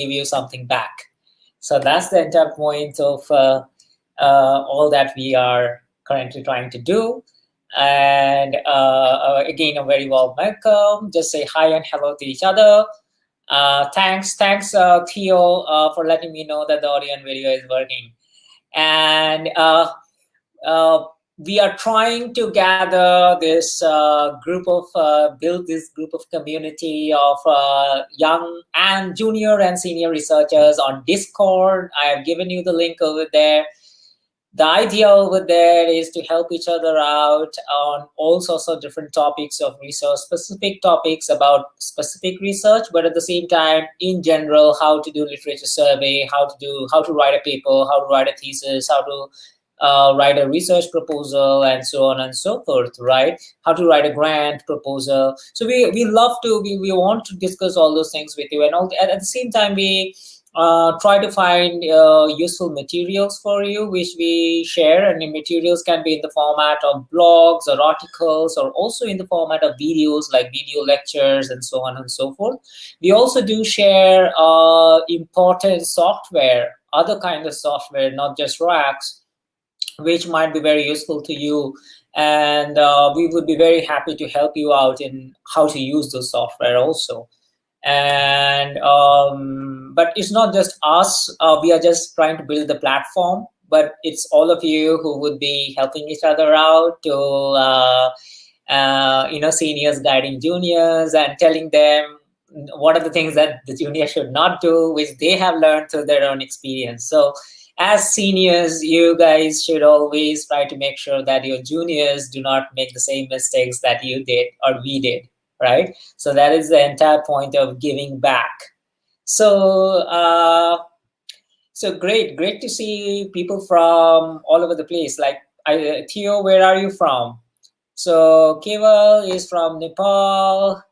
give you something back. So that's the entire point of all that we are currently trying to do. And again, a very warm welcome. Just say hi and hello to each other. Thanks, Theo, for letting me know that the audio and video is working. And we are trying to gather this build this group of community of young and junior and senior researchers on Discord. I have given you the link over there. The idea over there is to help each other out on all sorts of different topics of research, specific topics about specific research, but at the same time, in general, how to do literature survey, how to write a paper, how to write a thesis, how to write a research proposal, and so on and so forth, right? How to write a grant proposal. So we want to discuss all those things with you, and at the same time we try to find useful materials for you, which we share. And the materials can be in the format of blogs or articles, or also in the format of videos like video lectures and so on and so forth. We also do share important software, other kind of software, not just Rax, which might be very useful to you. And we would be very happy to help you out in how to use those software also. And but it's not just us. We are just trying to build the platform, but it's all of you who would be helping each other out to seniors guiding juniors and telling them what are the things that the junior should not do, which they have learned through their own experience. So as seniors, you guys should always try to make sure that your juniors do not make the same mistakes that you did or we did, right? So that is the entire point of giving back. So great to see people from all over the place. Like Theo, where are you from? So Keval is from Nepal.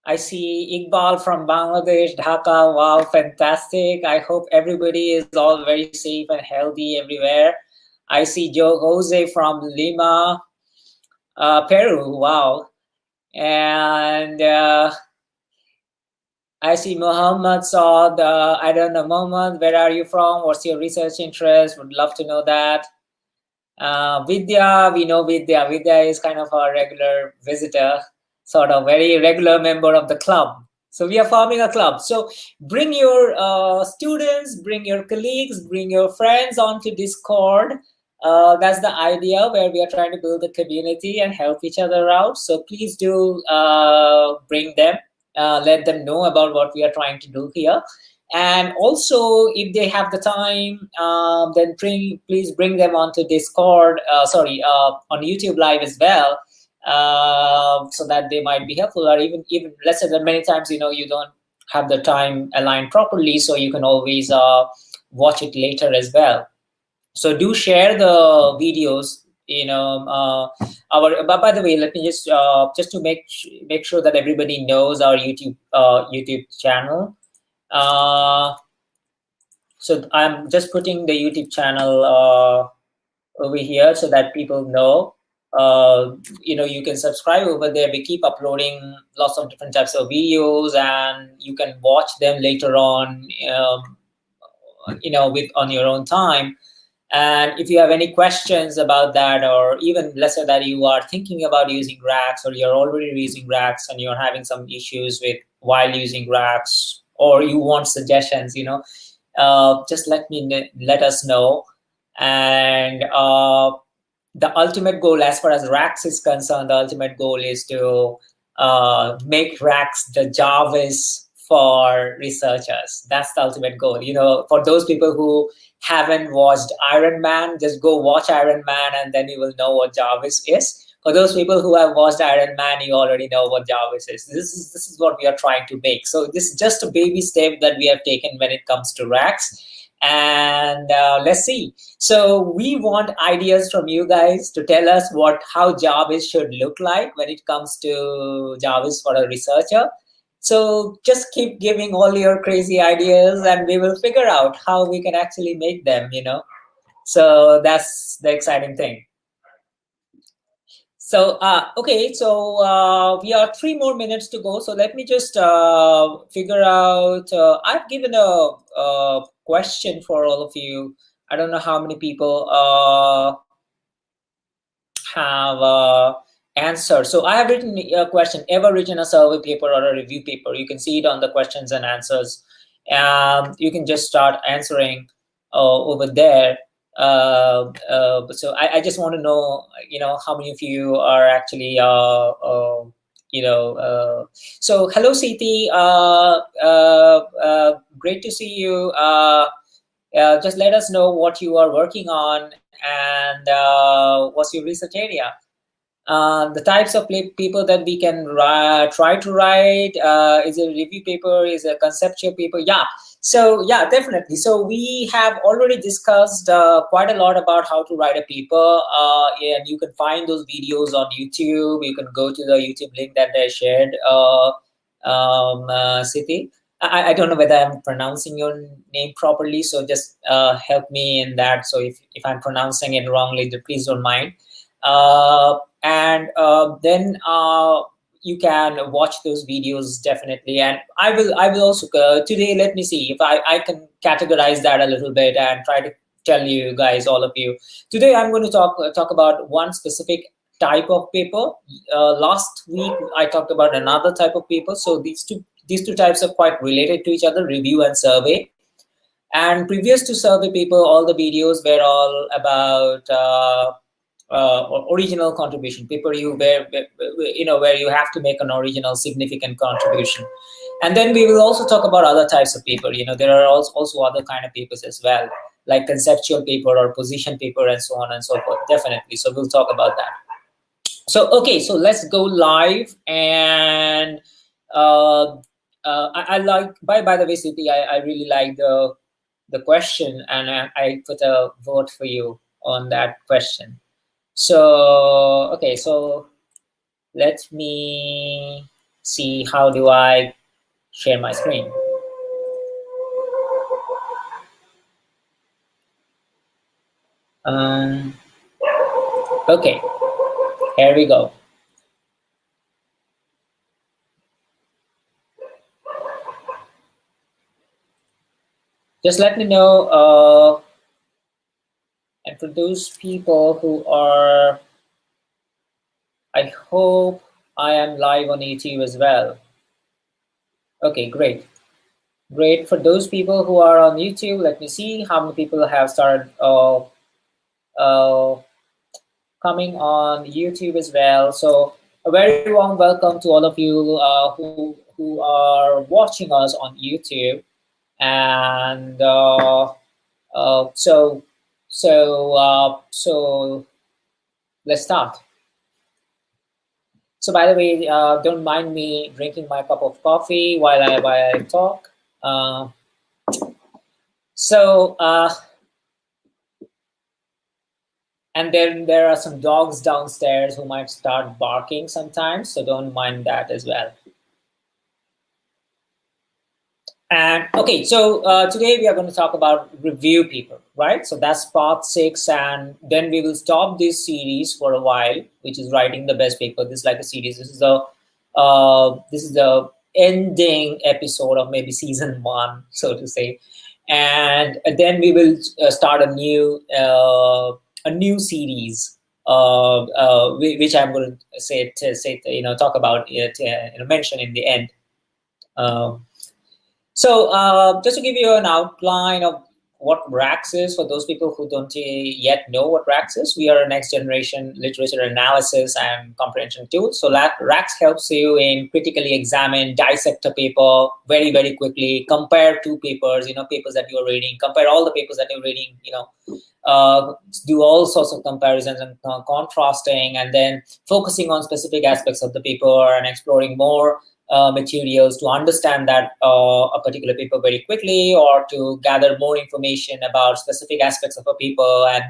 I see Iqbal from Bangladesh, Dhaka. Wow, fantastic. I hope everybody is all very safe and healthy everywhere. I see Joe Jose from Lima, Peru. Wow. And I see Muhammad Saad. I don't know, Muhammad, where are you from? What's your research interest? Would love to know that. Vidya, we know Vidya. Vidya is kind of a regular visitor, sort of very regular member of the club. So we are forming a club. So bring your students, bring your colleagues, bring your friends onto Discord. That's the idea, where we are trying to build a community and help each other out. So please do bring them, let them know about what we are trying to do here. And also, if they have the time, then please bring them onto Discord, on YouTube Live as well, so that they might be helpful. Or even let's say that many times, you don't have the time aligned properly, so you can always watch it later as well. So do share the videos. By the way, let me just to make sure that everybody knows our YouTube channel. So I'm just putting the YouTube channel over here so that people know. You can subscribe over there. We keep uploading lots of different types of videos, and you can watch them later on, on your own time. And if you have any questions about that, or even let's say that you are thinking about using Rax, or you're already using Rax and you're having some issues with while using Rax, or you want suggestions, just let us know. And the ultimate goal, as far as Rax is concerned, the ultimate goal is to make Rax the Jarvis for researchers. That's the ultimate goal. For those people who haven't watched Iron Man, just go watch Iron Man, and then you will know what Jarvis is. For those people who have watched Iron Man, you already know what Jarvis is. This is what we are trying to make. So this is just a baby step that we have taken when it comes to Rax. And let's see. So we want ideas from you guys to tell us how Jarvis should look like when it comes to Jarvis for a researcher. So just keep giving all your crazy ideas, and we will figure out how we can actually make them, So that's the exciting thing. Okay, so we are 3 more minutes to go. So let me just figure out. I've given a question for all of you. I don't know how many people have answered. So I have written a question. Ever written a survey paper or a review paper? You can see it on the questions and answers. You can just start answering over there. So I just want to know, how many of you are actually, so hello, Siti. Great to see you. Just let us know what you are working on and what's your research area. The types of people that we can try to write, is a review paper, is a conceptual paper. Yeah, definitely. So we have already discussed quite a lot about how to write a paper, and you can find those videos on YouTube. You can go to the YouTube link that I shared, Siti. I don't know whether I'm pronouncing your name properly, so just help me in that. So if I'm pronouncing it wrongly, please don't mind. And then you can watch those videos definitely. And I will also today, let me see if I can categorize that a little bit and try to tell you guys, all of you. Today I'm going to talk about one specific type of paper. Last week I talked about another type of paper. So these two types are quite related to each other, review and survey. And previous to survey paper, all the videos were all about original contribution paper, where you have to make an original significant contribution. And then we will also talk about other types of paper. There are also other kind of papers as well, like conceptual paper or position paper and so on and so forth, definitely. So we'll talk about that. So okay, so let's go live. And I like, by the way, Siti, I really like the question, and I put a vote for you on that question. So okay, so let me see, how do I share my screen? Okay, here we go. Just let me know, and for those people who are, I hope I am live on YouTube as well. Okay, great. Great. For those people who are on YouTube, let me see how many people have started coming on YouTube as well. So a very warm welcome to all of you who are watching us on YouTube. And so let's start. So by the way, don't mind me drinking my cup of coffee while I talk. And then there are some dogs downstairs who might start barking sometimes, so don't mind that as well. And okay, so today we are going to talk about review paper, right? So that's part 6, and then we will stop this series for a while, which is writing the best paper. This is like a series. This is the ending episode of maybe season 1, so to say, and then we will start a new series, which I'm going to talk about it, mention in the end. So just to give you an outline of what Rax is, for those people who don't yet know what Rax is, we are a next generation literature analysis and comprehension tool. So Rax helps you in critically examine, dissect a paper very, very quickly, compare two papers, papers that you're reading, compare all the papers that you're reading, do all sorts of comparisons and contrasting, and then focusing on specific aspects of the paper and exploring more materials to understand that a particular paper very quickly, or to gather more information about specific aspects of a paper, and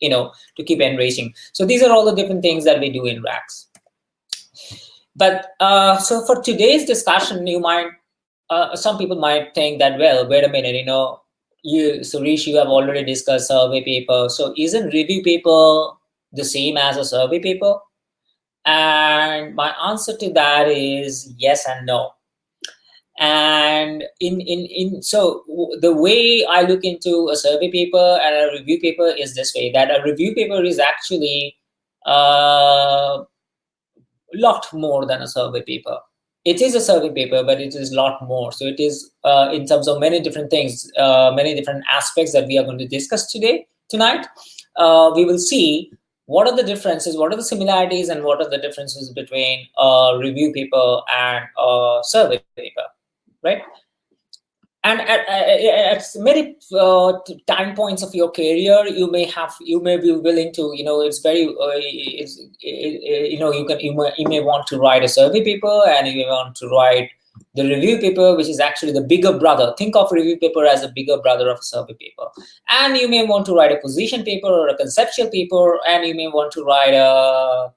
to keep enriching. So these are all the different things that we do in Rax. But so for today's discussion, some people might think that, well, wait a minute, Sourish, you have already discussed survey paper. So isn't review paper the same as a survey paper? And my answer to that is yes and no. And so the way I look into a survey paper and a review paper is this way, that a review paper is actually a lot more than a survey paper. It is a survey paper, but it is a lot more. So it is in terms of many different things, many different aspects that we are going to discuss tonight. We will see what are the differences, what are the similarities, and what are the differences between a review paper and a survey paper, right? And at many time points of your career, you may be willing to, it's very you may want to write a survey paper, and you may want to write the review paper, which is actually the bigger brother. Think of review paper as a bigger brother of a survey paper. And you may want to write a position paper or a conceptual paper, and you may want to write a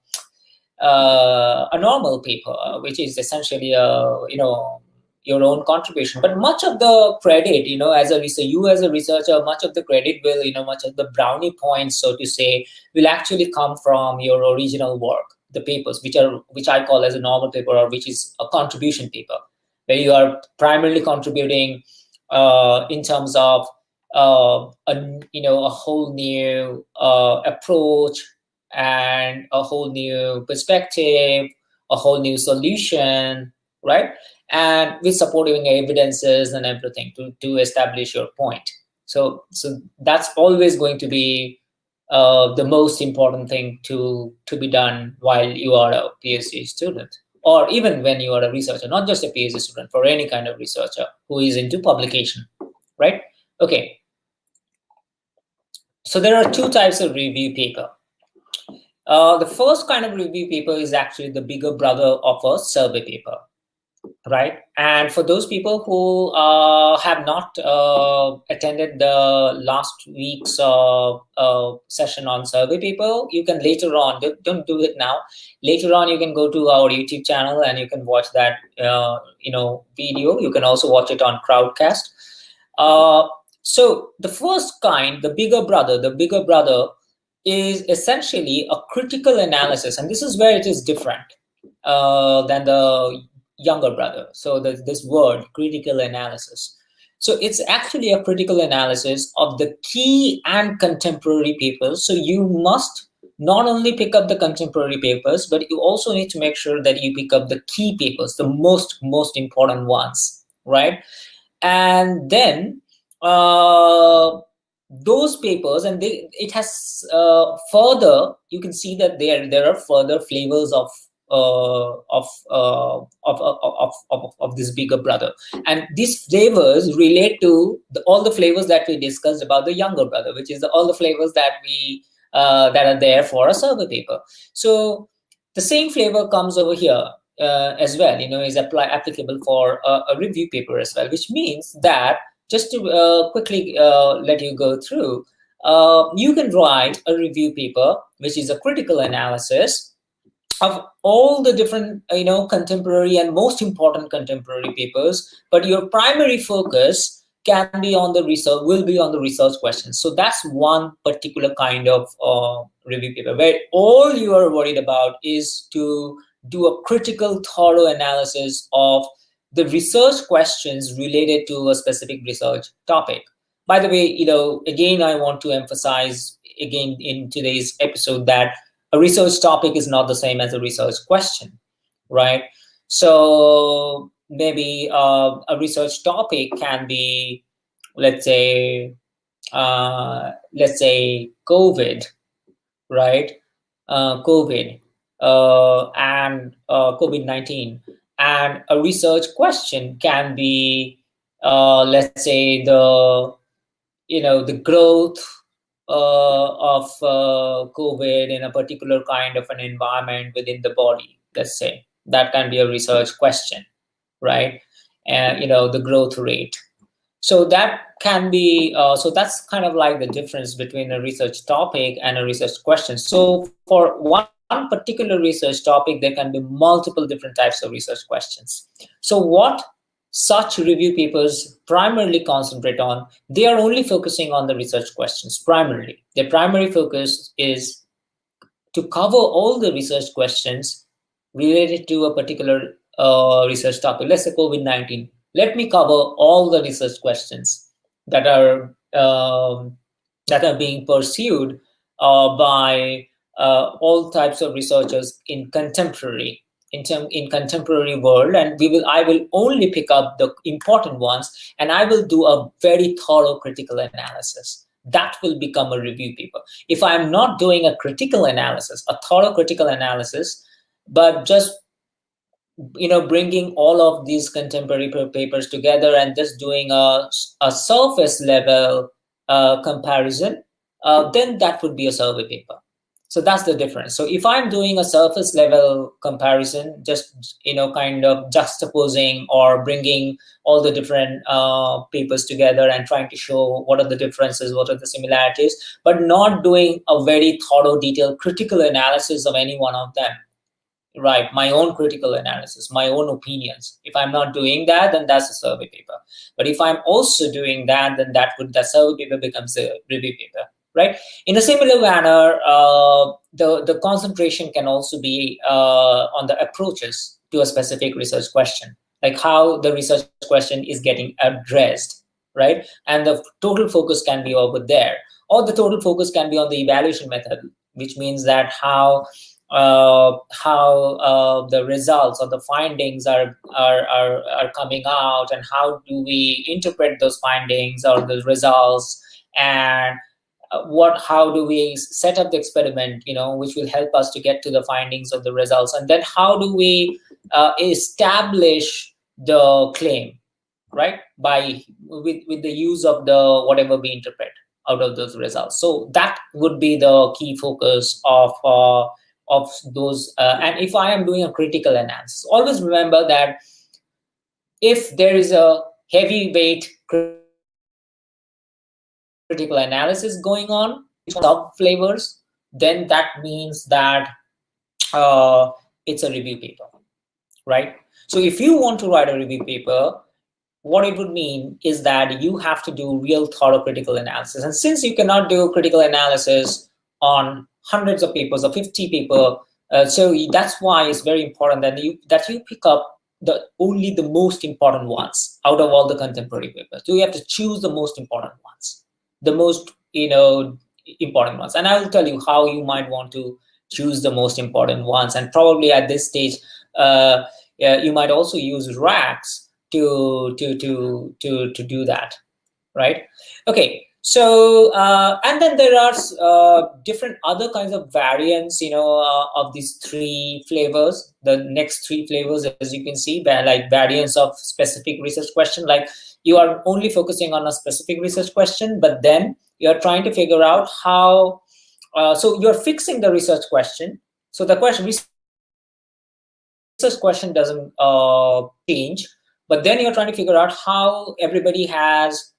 normal paper, which is essentially your own contribution. But much of the credit, as a researcher, much of the credit will, much of the brownie points, so to say, will actually come from your original work, the papers, which I call as a normal paper, or which is a contribution paper, where you are primarily contributing in terms of a whole new approach and a whole new perspective, a whole new solution, right? And with supporting evidences and everything to establish your point. So that's always going to be the most important thing to be done while you are a PhD student, or even when you are a researcher, not just a PhD student, for any kind of researcher who is into publication, right? Okay. So there are two types of review paper. The first kind of review paper is actually the bigger brother of a survey paper, right? And for those people who have not attended the last week's session on survey paper, you can later on, don't do it now, later on you can go to our YouTube channel and you can watch that video. You can also watch it on Crowdcast. So the first kind, the bigger brother is essentially a critical analysis, and this is where it is different than the younger brother. So this word, critical analysis. So it's actually a critical analysis of the key and contemporary papers. So you must not only pick up the contemporary papers, but you also need to make sure that you pick up the key papers, the most important ones, right? And then those papers, and it has further, you can see that there are further flavors of this bigger brother, and these flavors relate to all the flavors that we discussed about the younger brother, which is all the flavors that are there for a survey paper. So the same flavor comes over here as well, is applicable for a review paper as well, which means that, just to quickly let you go through, you can write a review paper, which is a critical analysis of all the different, contemporary and most important contemporary papers, but your primary focus can be on the research, will be on the research questions. So that's one particular kind of review paper, where all you are worried about is to do a critical, thorough analysis of the research questions related to a specific research topic. By the way, again, I want to emphasize again in today's episode that a research topic is not the same as a research question, right? So maybe a research topic can be, let's say COVID, right? COVID and COVID-19, and a research question can be, let's say, the growth of COVID in a particular kind of an environment within the body. Let's say that can be a research question, right? And the growth rate. So that can be, so that's kind of like the difference between a research topic and a research question. So for one particular research topic, there can be multiple different types of research questions. So what such review papers primarily concentrate on, they are only focusing on the research questions primarily. Their primary focus is to cover all the research questions related to a particular research topic. Let's say COVID-19. Let me cover all the research questions that are being pursued by all types of researchers in contemporary in contemporary world, and I will only pick up the important ones, and I will do a very thorough critical analysis. That will become a review paper. If I'm not doing a critical analysis, a thorough critical analysis, but just bringing all of these contemporary papers together and just doing a surface level comparison, then that would be a survey paper. So that's the difference. So if I'm doing a surface level comparison, just kind of juxtaposing or bringing all the different papers together and trying to show what are the differences, what are the similarities, but not doing a very thorough, detailed, critical analysis of any one of them, right? My own critical analysis, my own opinions. If I'm not doing that, then that's a survey paper. But if I'm also doing that, then that survey paper becomes a review paper, right? In a similar manner, the concentration can also be on the approaches to a specific research question, like how the research question is getting addressed, right? And the total focus can be over there, or the total focus can be on the evaluation method, which means that how the results or the findings are coming out, and how do we interpret those findings or the results, and how do we set up the experiment, which will help us to get to the findings of the results, and then how do we establish the claim, right, with the use of the whatever we interpret out of those results. So that would be the key focus of those. And if I am doing a critical analysis, always remember that if there is a heavyweight critical analysis going on, sub flavors, then that means that it's a review paper, right? So if you want to write a review paper, what it would mean is that you have to do real thorough critical analysis. And since you cannot do critical analysis on hundreds of papers or 50 paper, that's why it's very important that you pick up only the most important ones out of all the contemporary papers. So you have to choose the most important ones, the most important ones. And I will tell you how you might want to choose the most important ones. And probably at this stage, you might also use racks to do that, right? Okay, so and then there are different other kinds of variants, of these three flavors. The next three flavors, as you can see, like variants of specific research question. Like you are only focusing on a specific research question, but then you're trying to figure out how. So you're fixing the research question. So the research question doesn't change, but then you're trying to figure out how everybody has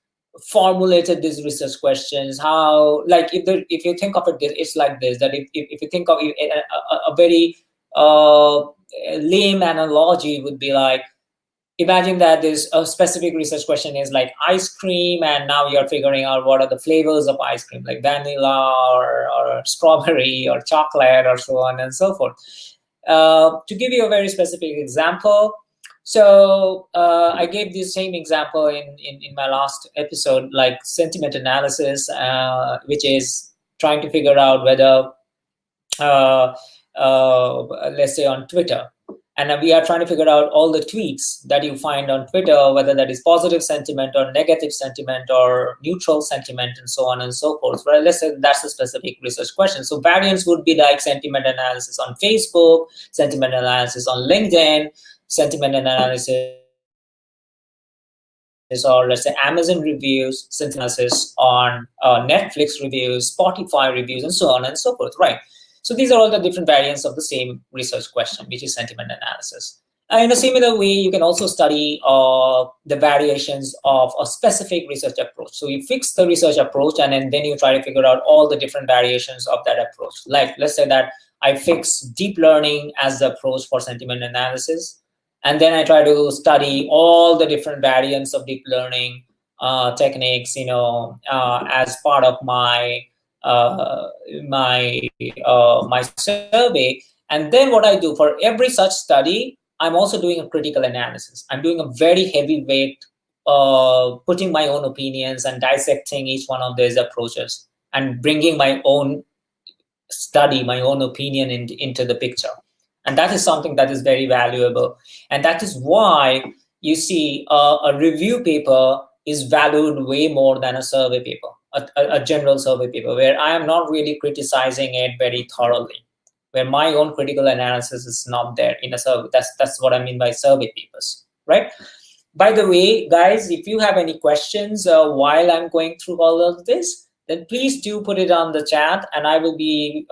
formulated these research questions. How, like, if you think of it, it's like this: that if you think of a very lame analogy, would be like, imagine that there's a specific research question is like ice cream, and now you're figuring out what are the flavors of ice cream, like vanilla or strawberry or chocolate or so on and so forth. To give you a very specific example, so I gave the same example in my last episode, like sentiment analysis, which is trying to figure out whether, uh, let's say on Twitter, and we are trying to figure out all the tweets that you find on Twitter, whether that is positive sentiment or negative sentiment or neutral sentiment, and so on and so forth. Well, let's say that's a specific research question. So variants would be like sentiment analysis on Facebook, sentiment analysis on LinkedIn, sentiment analysis, or let's say Amazon reviews, sentiment analysis on Netflix reviews, Spotify reviews, and so on and so forth, right? So these are all the different variants of the same research question, which is sentiment analysis. In a similar way, you can also study the variations of a specific research approach. So you fix the research approach, and then you try to figure out all the different variations of that approach. Like, let's say that I fix deep learning as the approach for sentiment analysis, and then I try to study all the different variants of deep learning techniques, as part of my my survey. And then what I do for every such study, I'm also doing a critical analysis. I'm doing a very heavyweight, putting my own opinions and dissecting each one of these approaches and bringing my own study, my own opinion into the picture. And that is something that is very valuable. And that is why you see a review paper is valued way more than a survey paper, a general survey paper, where I am not really criticizing it very thoroughly, where my own critical analysis is not there in a survey. That's what I mean by survey papers, right? By the way, guys, if you have any questions while I'm going through all of this, then please do put it on the chat, and I will be.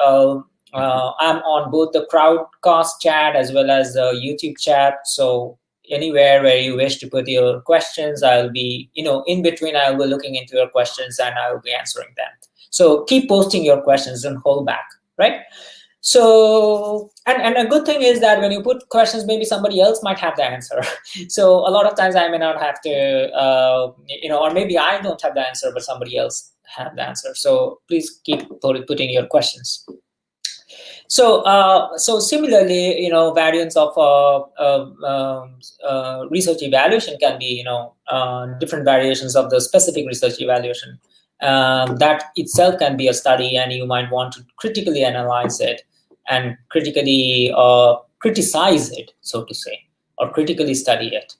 I'm on both the Crowdcast chat as well as the YouTube chat. So anywhere where you wish to put your questions, I'll be, in between. I'll be looking into your questions and I will be answering them. So keep posting your questions, don't hold back, right? So, and a good thing is that when you put questions, maybe somebody else might have the answer. So a lot of times I may not have to, or maybe I don't have the answer, but somebody else have the answer. So please keep putting your questions. So similarly, variants of research evaluation can be, different variations of the specific research evaluation. That itself can be a study, and you might want to critically analyze it and critically criticize it, so to say, or critically study it.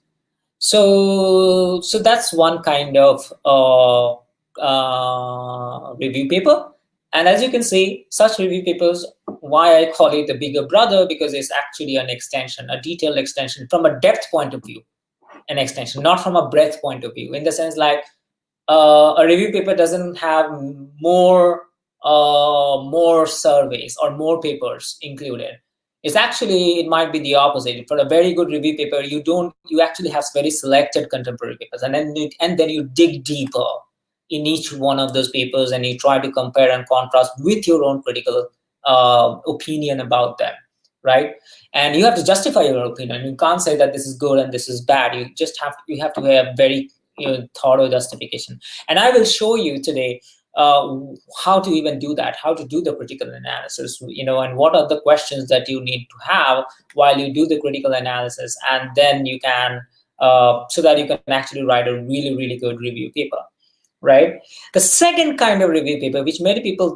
So that's one kind of review paper. And as you can see, such review papers, why I call it the bigger brother, because it's actually an extension, a detailed extension from a depth point of view, an extension, not from a breadth point of view, in the sense like a review paper doesn't have more surveys or more papers included. It's actually, it might be the opposite. For a very good review paper, you actually have very selected contemporary papers, and then you dig deeper in each one of those papers, and you try to compare and contrast with your own critical opinion about them, right? And you have to justify your opinion. You can't say that this is good and this is bad. You have to have very thorough justification. And I will show you today how to even do that, how to do the critical analysis, and what are the questions that you need to have while you do the critical analysis, and then you can so that you can actually write a really, really good review paper, right? The second kind of review paper, which many people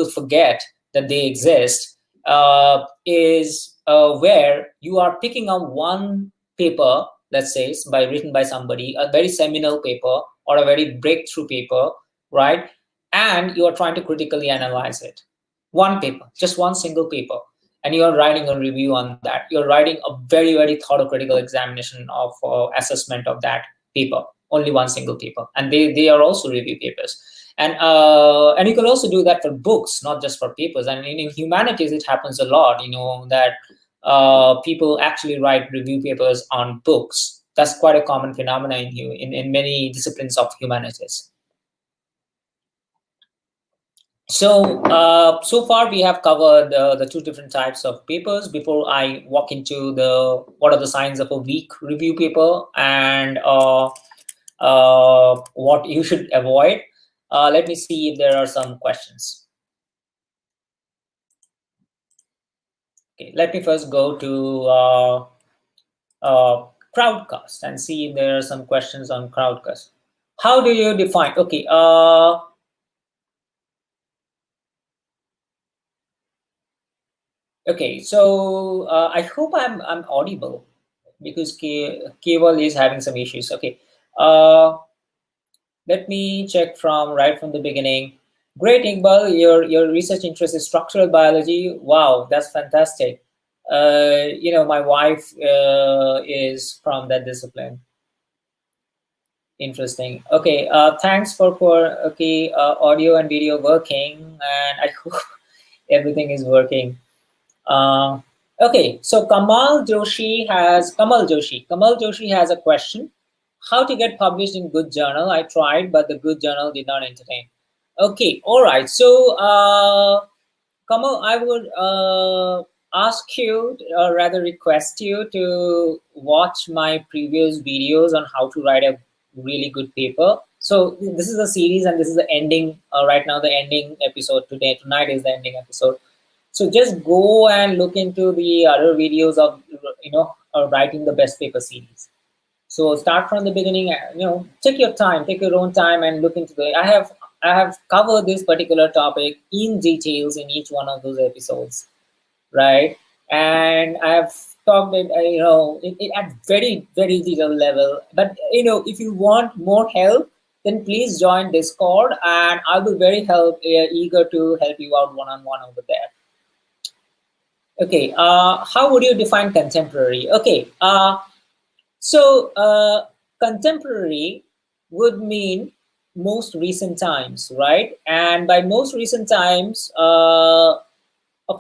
forget that they exist, is where you are picking up one paper, let's say written by somebody, a very seminal paper or a very breakthrough paper, right? And you are trying to critically analyze it. One paper, just one single paper, and you are writing a review on that. You're writing a very, very thorough critical examination of assessment of that paper. Only one single paper, and they are also review papers. And you can also do that for books, not just for papers. And in humanities, it happens a lot, that people actually write review papers on books. That's quite a common phenomenon in many disciplines of humanities. So far we have covered the two different types of papers. Before I walk into what are the signs of a weak review paper and what you should avoid, let me see if there are some questions. Okay, let me first go to Crowdcast and see if there are some questions on Crowdcast. How do you define? Okay. Okay, so I hope I'm audible, because Keval is having some issues. Okay, let me check right from the beginning. Great, Iqbal, your research interest is structural biology. Wow, that's fantastic. My wife is from that discipline. Interesting. Okay, thanks for audio and video working, and I hope everything is working. Okay, so Kamal Joshi has a question. How to get published in good journal? I tried, but the good journal did not entertain. Okay, all right. So Kamal, I would ask you, or rather request you, to watch my previous videos on how to write a really good paper. So this is a series, and this is the ending right now, the ending episode tonight is the ending episode. So just go and look into the other videos of writing the best paper series. So start from the beginning. Take your time, take your own time, and look into the. I have covered this particular topic in details in each one of those episodes, right? And I've talked it, it at very, very detailed level. But if you want more help, then please join Discord, and I'll be very eager to help you out one on one over there. Okay, how would you define contemporary? Okay, so contemporary would mean most recent times, right? And by most recent times, of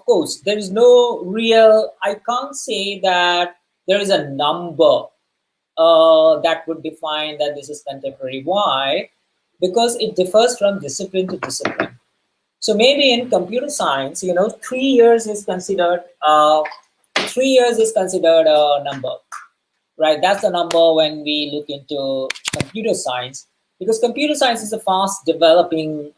course, there is no real, I can't say that there is a number that would define that this is contemporary. Why? Because it differs from discipline to discipline. So maybe in computer science, 3 years is considered 3 years is considered a number, right? That's the number when we look into computer science, because computer science is a fast developing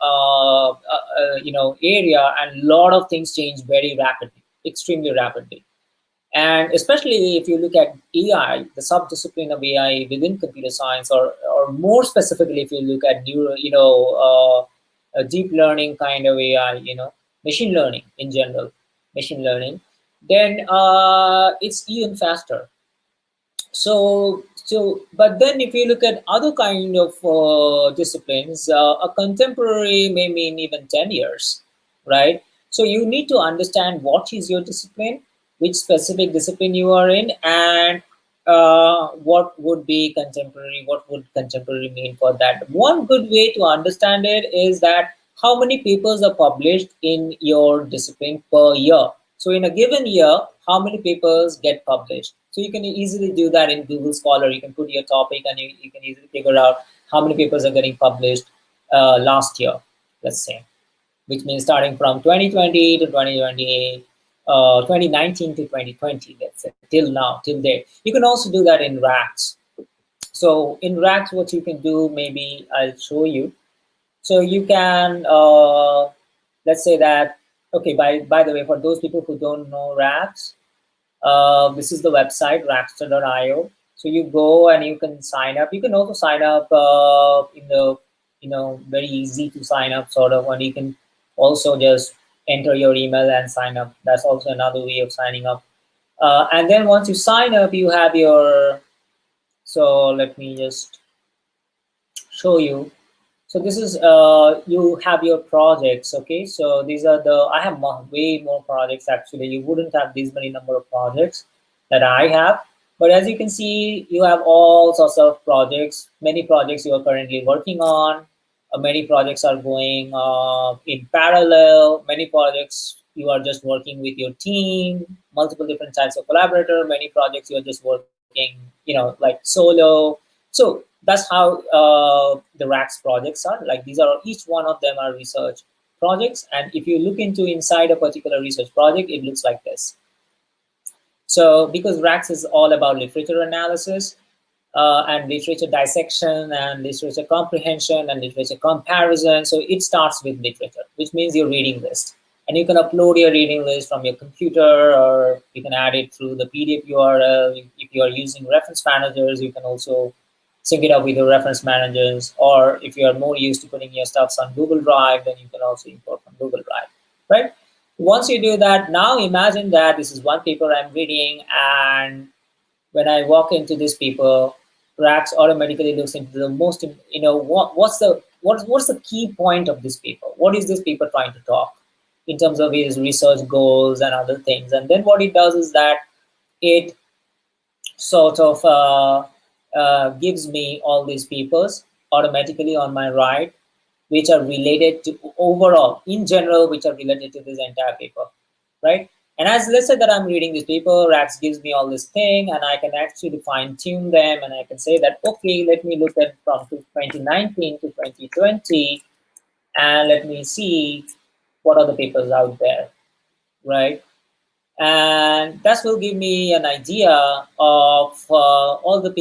area, and a lot of things change very rapidly, extremely rapidly. And especially if you look at AI, the subdiscipline of AI within computer science, or more specifically, if you look at deep learning kind of AI, machine learning in general, machine learning, then it's even faster. But then if you look at other kind of disciplines, a contemporary may mean even 10 years, right? So you need to understand what is your discipline, which specific discipline you are in, and what would be contemporary, what would contemporary mean for that. One good way to understand it is that how many papers are published in your discipline per year. So in a given year, how many papers get published? So you can easily do that in Google Scholar. You can put your topic, and you can easily figure out how many papers are getting published last year, let's say, which means starting from 2020 to 2019 to 2020, let's say, till now, till date. You can also do that in Racks. So in Racks, what you can do, maybe I'll show you. So you can, let's say that, okay, by the way, for those people who don't know Racks, this is the website, Raxter.io. So you go and you can sign up. You can also sign up in the, very easy to sign up sort of, and you can also just enter your email and sign up. That's also another way of signing up. And then once you sign up, you have your, so let me just show you. So this is, you have your projects, okay? So these are the, I have way more projects actually. You wouldn't have this many number of projects that I have. But as you can see, you have all sorts of projects, many projects you are currently working on. Many projects are going in parallel. Many projects you are just working with your team, multiple different types of collaborator. Many projects you are just working, like solo. So that's how the Racks projects are. Like these are, each one of them are research projects. And if you look into inside a particular research project, it looks like this. So because Racks is all about literature analysis and literature dissection and literature comprehension and literature comparison. So it starts with literature, which means your reading list. And you can upload your reading list from your computer, or you can add it through the PDF URL. If you are using reference managers, you can also sync it up with your reference managers. Or if you are more used to putting your stuff on Google Drive, then you can also import from Google Drive, right? Once you do that, now imagine that this is one paper I'm reading, and when I walk into this paper, Rax automatically looks into the most, what's the key point of this paper? What is this paper trying to talk in terms of its research goals and other things? And then what it does is that it sort of gives me all these papers automatically on my right, which are related to overall, in general, which are related to this entire paper, right? And as let's say that I'm reading this paper, Rax gives me all this thing, and I can actually fine tune them, and I can say that, okay, let me look at from 2019 to 2020, and let me see what are the papers out there, right? And that will give me an idea of all the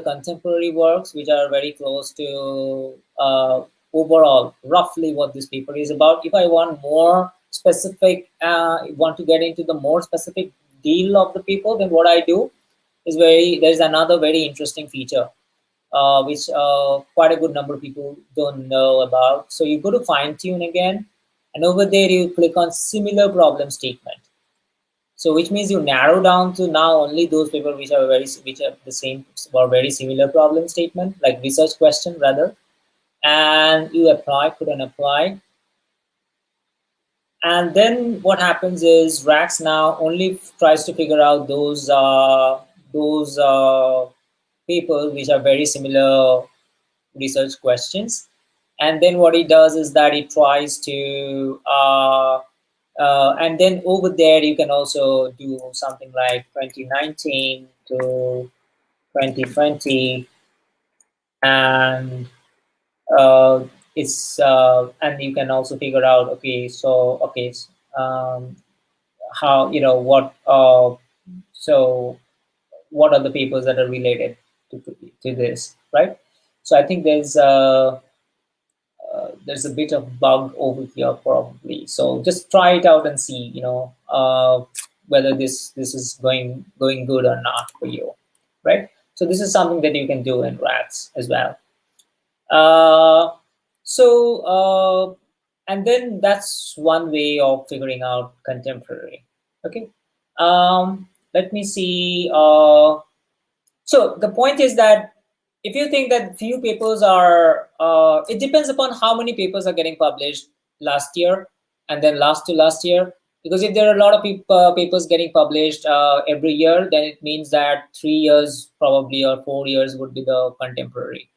contemporary works which are very close to overall roughly what this paper is about. If I want more specific, want to get into the more specific deal of the people, then what I do is there's another very interesting feature, which quite a good number of people don't know about. So you go to fine tune again, and over there you click on similar problem statement. So which means you narrow down to now only those papers which are the same or very similar problem statement, like research question rather, and you put an apply. And then what happens is Rax now only tries to figure out those papers which are very similar research questions. And then what he does is that he tries to and then over there you can also do something like 2019 to 2020, and uh, it's and you can also figure out, okay, so okay, um, how, what so what are the papers that are related to this, right? So I think there's a bit of bug over here probably. So just try it out and see, whether this is going good or not for you, right? So this is something that you can do in Rats as well. Uh, so and then that's one way of figuring out contemporary. Okay. Let me see. So the point is that if you think that few papers are, it depends upon how many papers are getting published last year and then last to last year. Because if there are a lot of papers getting published every year, then it means that 3 years probably or 4 years would be the contemporary.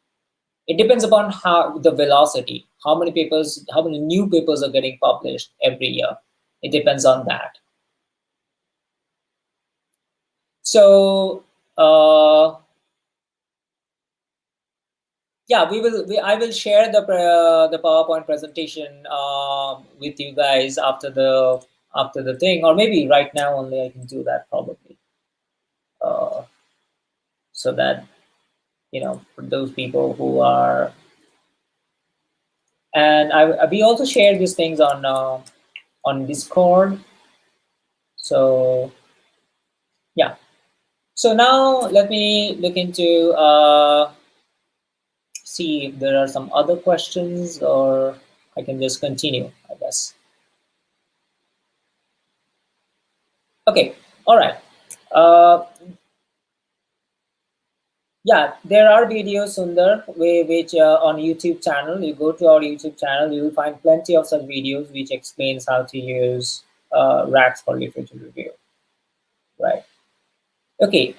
It depends upon how the velocity, how many new papers are getting published every year. It depends on that. So yeah, I will share the PowerPoint presentation with you guys after the thing, or maybe right now only I can do that probably, uh, so that for those people who are, and we also share these things on Discord. So yeah, so now let me look into see if there are some other questions, or I can just continue, I guess. Okay, all right. Uh, yeah, there are videos, Sundar, which on YouTube channel. You go to our YouTube channel, you will find plenty of such videos which explains how to use Rax for literature review. Right. Okay.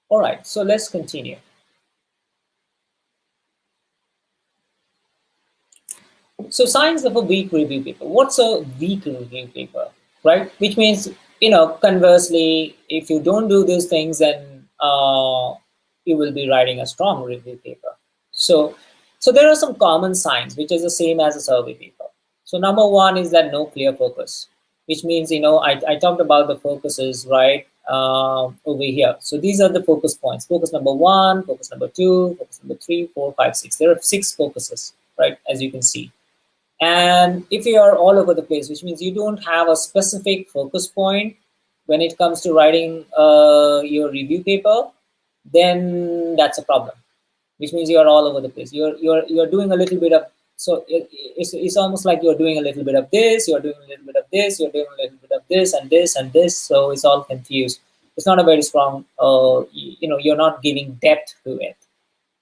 All right. So let's continue. So signs of a weak review paper. What's a weak review paper, right? Which means, conversely, if you don't do these things, then you will be writing a strong review paper. So, so there are some common signs, which is the same as a survey paper. So number one is that no clear focus, which means, I talked about the focuses, right, over here. So these are the focus points. Focus number one, focus number two, focus number three, four, five, six. There are 6 focuses, right, as you can see. And if you are all over the place, which means you don't have a specific focus point when it comes to writing your review paper, then that's a problem. Which means you are all over the place. You're doing a little bit of, so it's almost like you're doing a little bit of this, you're doing a little bit of this, you're doing a little bit of this and this and this. So it's all confused. It's not a very strong, you're not giving depth to it,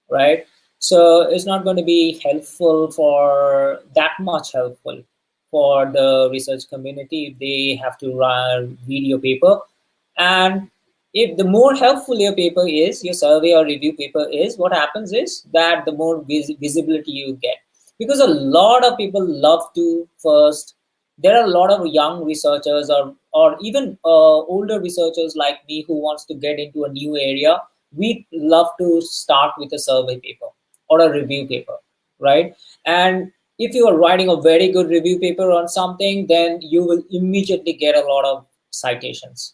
right? So it's not going to be helpful for that much helpful for the research community if they have to read your paper. And if the more helpful your paper is, your survey or review paper is, what happens is that the more visibility you get. Because a lot of people love to first, there are a lot of young researchers or even older researchers like me who wants to get into a new area. We love to start with a survey paper or a review paper, right? And if you are writing a very good review paper on something, then you will immediately get a lot of citations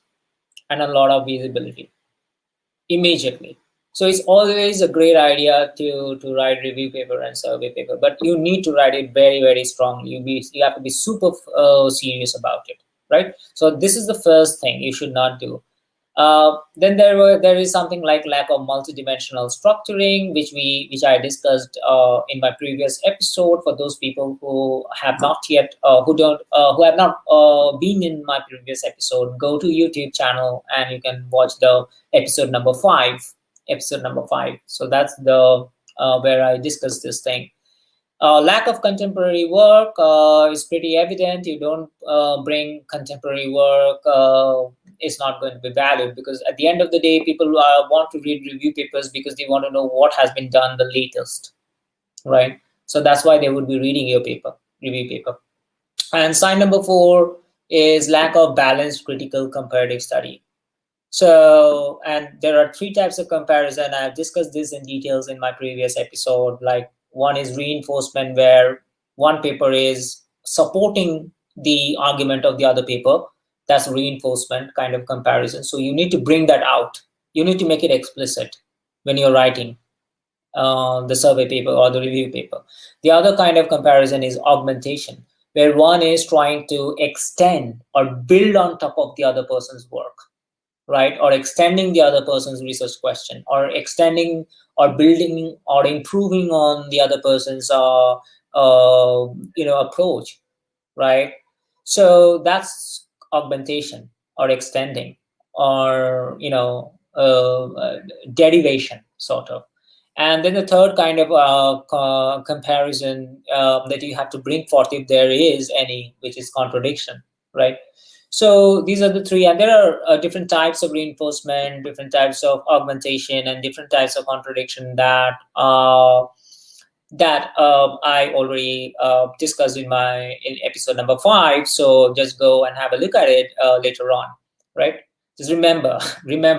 and a lot of visibility immediately. So it's always a great idea to write review paper and survey paper, but you need to write it very, very strongly. You have to be super serious about it, right? So this is the first thing you should not do. Then there is something like lack of multidimensional structuring, which I discussed in my previous episode. For those people who have not yet who have not been in my previous episode, go to YouTube channel and you can watch the episode number 5. Episode number 5. So that's the where I discussed this thing. Lack of contemporary work is pretty evident. You don't bring contemporary work, it's not going to be valued, because at the end of the day, people want to read review papers because they want to know what has been done the latest, right? So that's why they would be reading your paper, review paper. And sign number 4 is lack of balanced critical comparative study. So, and there are 3 types of comparison. I've discussed this in details in my previous episode. Like, one is reinforcement, where one paper is supporting the argument of the other paper. That's reinforcement kind of comparison. So you need to bring that out. You need to make it explicit when you're writing the survey paper or the review paper. The other kind of comparison is augmentation, where one is trying to extend or build on top of the other person's work, right? Or extending the other person's research question, or extending or building or improving on the other person's approach, right? So that's augmentation or extending, or derivation sort of. And then the third kind of comparison that you have to bring forth, if there is any, which is contradiction, right? So these are the 3, and there are different types of reinforcement, different types of augmentation, and different types of contradiction that I already discussed in episode number 5. So just go and have a look at it later on, right? Just remember,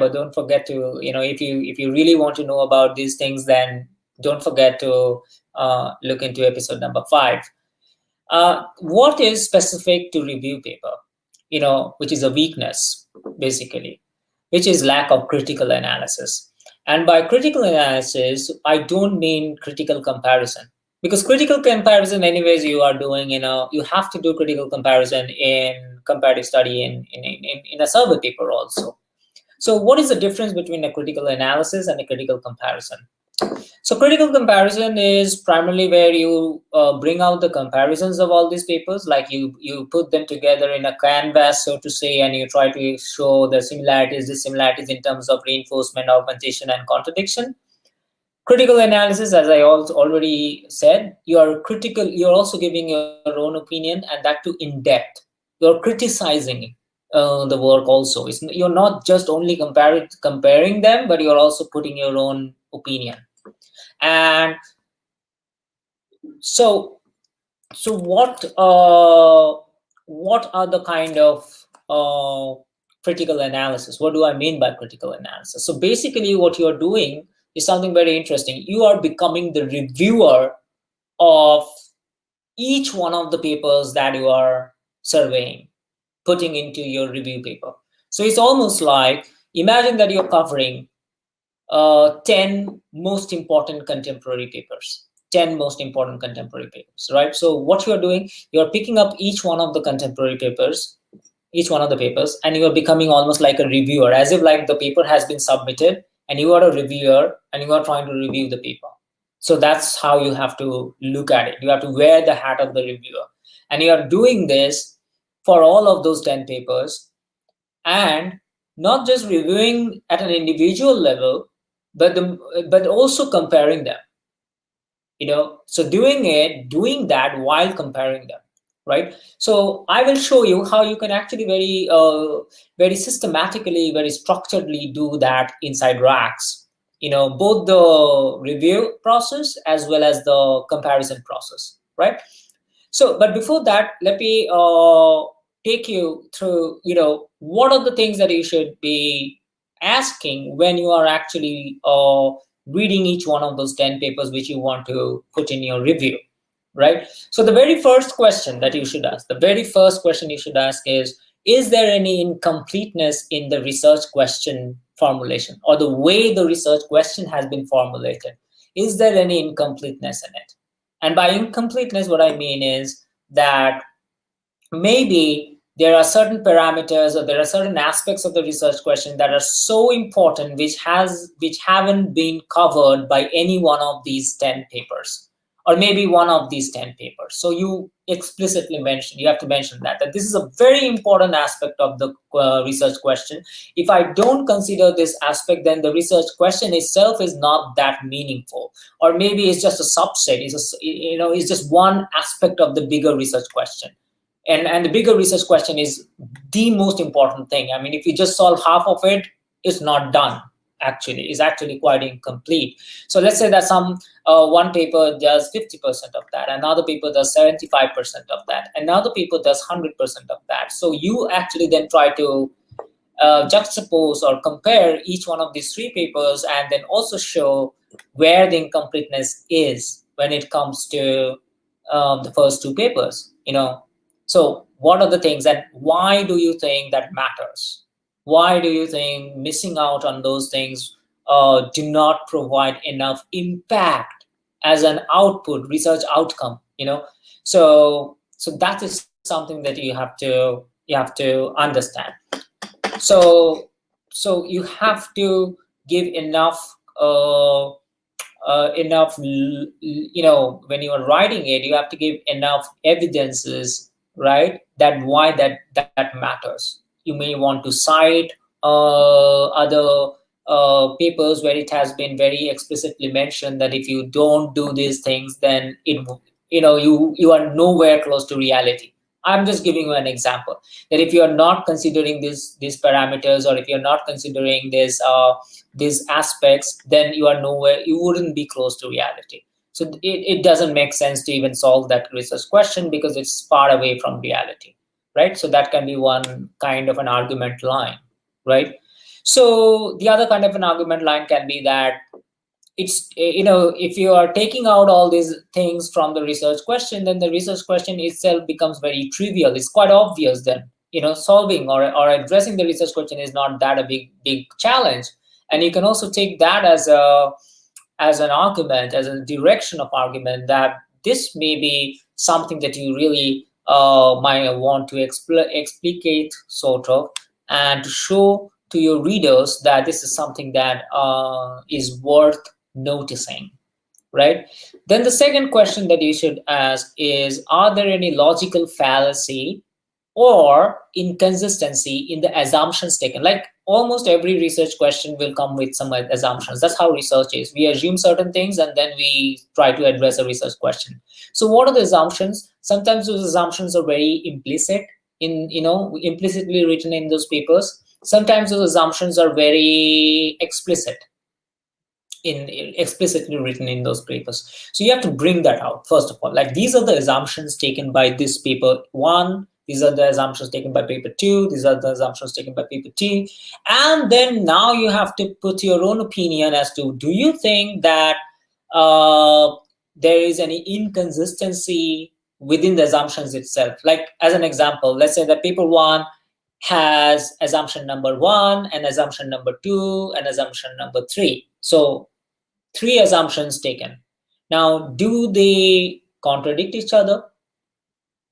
don't forget to, if you really want to know about these things, then don't forget to look into episode number 5. What is specific to review paper? Which is a weakness, basically, which is lack of critical analysis. And by critical analysis, I don't mean critical comparison, because critical comparison, anyways, you are doing, you have to do critical comparison in comparative study in a survey paper also. So what is the difference between a critical analysis and a critical comparison? So critical comparison is primarily where you bring out the comparisons of all these papers, like you put them together in a canvas, so to say, and you try to show the similarities, dissimilarities in terms of reinforcement, augmentation, and contradiction. Critical analysis, as I also already said, you're also giving your own opinion, and that too in depth. You're criticizing the work also. You're not just only comparing them, but you're also putting your own opinion. And so what are the kind of critical analysis? What do I mean by critical analysis? So basically what you're doing is something very interesting. You are becoming the reviewer of each one of the papers that you are surveying, putting into your review paper. So it's almost like, imagine that you're covering 10 most important contemporary papers. 10 most important contemporary papers, right? So what you're doing, you're picking up each one of the contemporary papers, each one of the papers, and you are becoming almost like a reviewer, as if like the paper has been submitted and you are a reviewer and you are trying to review the paper. So that's how you have to look at it. You have to wear the hat of the reviewer, and you are doing this for all of those 10 papers, and not just reviewing at an individual level, but also comparing them. So doing that while comparing them, right? So I will show you how you can actually very systematically, very structuredly do that inside Rax. Both the review process as well as the comparison process, right? So, but before that, let me take you through, what are the things that you should be asking when you are actually reading each one of those 10 papers which you want to put in your review, right? So the very first question that you should ask, is there any incompleteness in the research question formulation, or the way the research question has been formulated, is there any incompleteness in it? And by incompleteness, what I mean is that maybe there are certain parameters or there are certain aspects of the research question that are so important which haven't been covered by any one of these 10 papers, or maybe one of these 10 papers. So you explicitly mention, you have to mention that this is a very important aspect of the research question. If I don't consider this aspect, then the research question itself is not that meaningful, or maybe it's just a subset, it's just one aspect of the bigger research question. And the bigger research question is the most important thing. I mean, if you just solve half of it, it's not done. Actually, it's actually quite incomplete. So let's say that one paper does 50% of that, another paper does 75% of that, another paper does 100% of that. So you actually then try to juxtapose or compare each one of these three papers, and then also show where the incompleteness is when it comes to the first two papers. So what are the things, and why do you think that matters? Why do you think missing out on those things do not provide enough impact as an output, research outcome? So that is something that you have to understand. So you have to give enough when you are writing it, you have to give enough evidences, right, that why that matters. You may want to cite other papers where it has been very explicitly mentioned that if you don't do these things, then you are nowhere close to reality. I'm just giving you an example that if you are not considering these parameters, or if you're not considering these aspects, then you wouldn't be close to reality. So it doesn't make sense to even solve that research question because it's far away from reality, right? So that can be one kind of an argument line, right? So the other kind of an argument line can be that it's, if you are taking out all these things from the research question, then the research question itself becomes very trivial. It's quite obvious that solving or addressing the research question is not that a big challenge. And you can also take that as an argument, as a direction of argument, that this may be something that you really might want to explicate, sort of, and to show to your readers that this is something that is worth noticing, right? Then the second question that you should ask is, are there any logical fallacy or inconsistency in the assumptions taken? Like almost every research question will come with some assumptions. That's how research is. We assume certain things and then we try to address a research question. So what are the assumptions? Sometimes those assumptions are very implicit, implicitly written in those papers. Sometimes those assumptions are very explicitly written in those papers. So you have to bring that out, first of all. Like, these are the assumptions taken by this paper 1, these are the assumptions taken by paper 2, these are the assumptions taken by paper 2. And then now you have to put your own opinion as to, do you think that there is any inconsistency within the assumptions itself? Like, as an example, let's say that paper 1 has assumption number 1 and assumption number 2 and assumption number 3. So 3 assumptions taken. Now, do they contradict each other?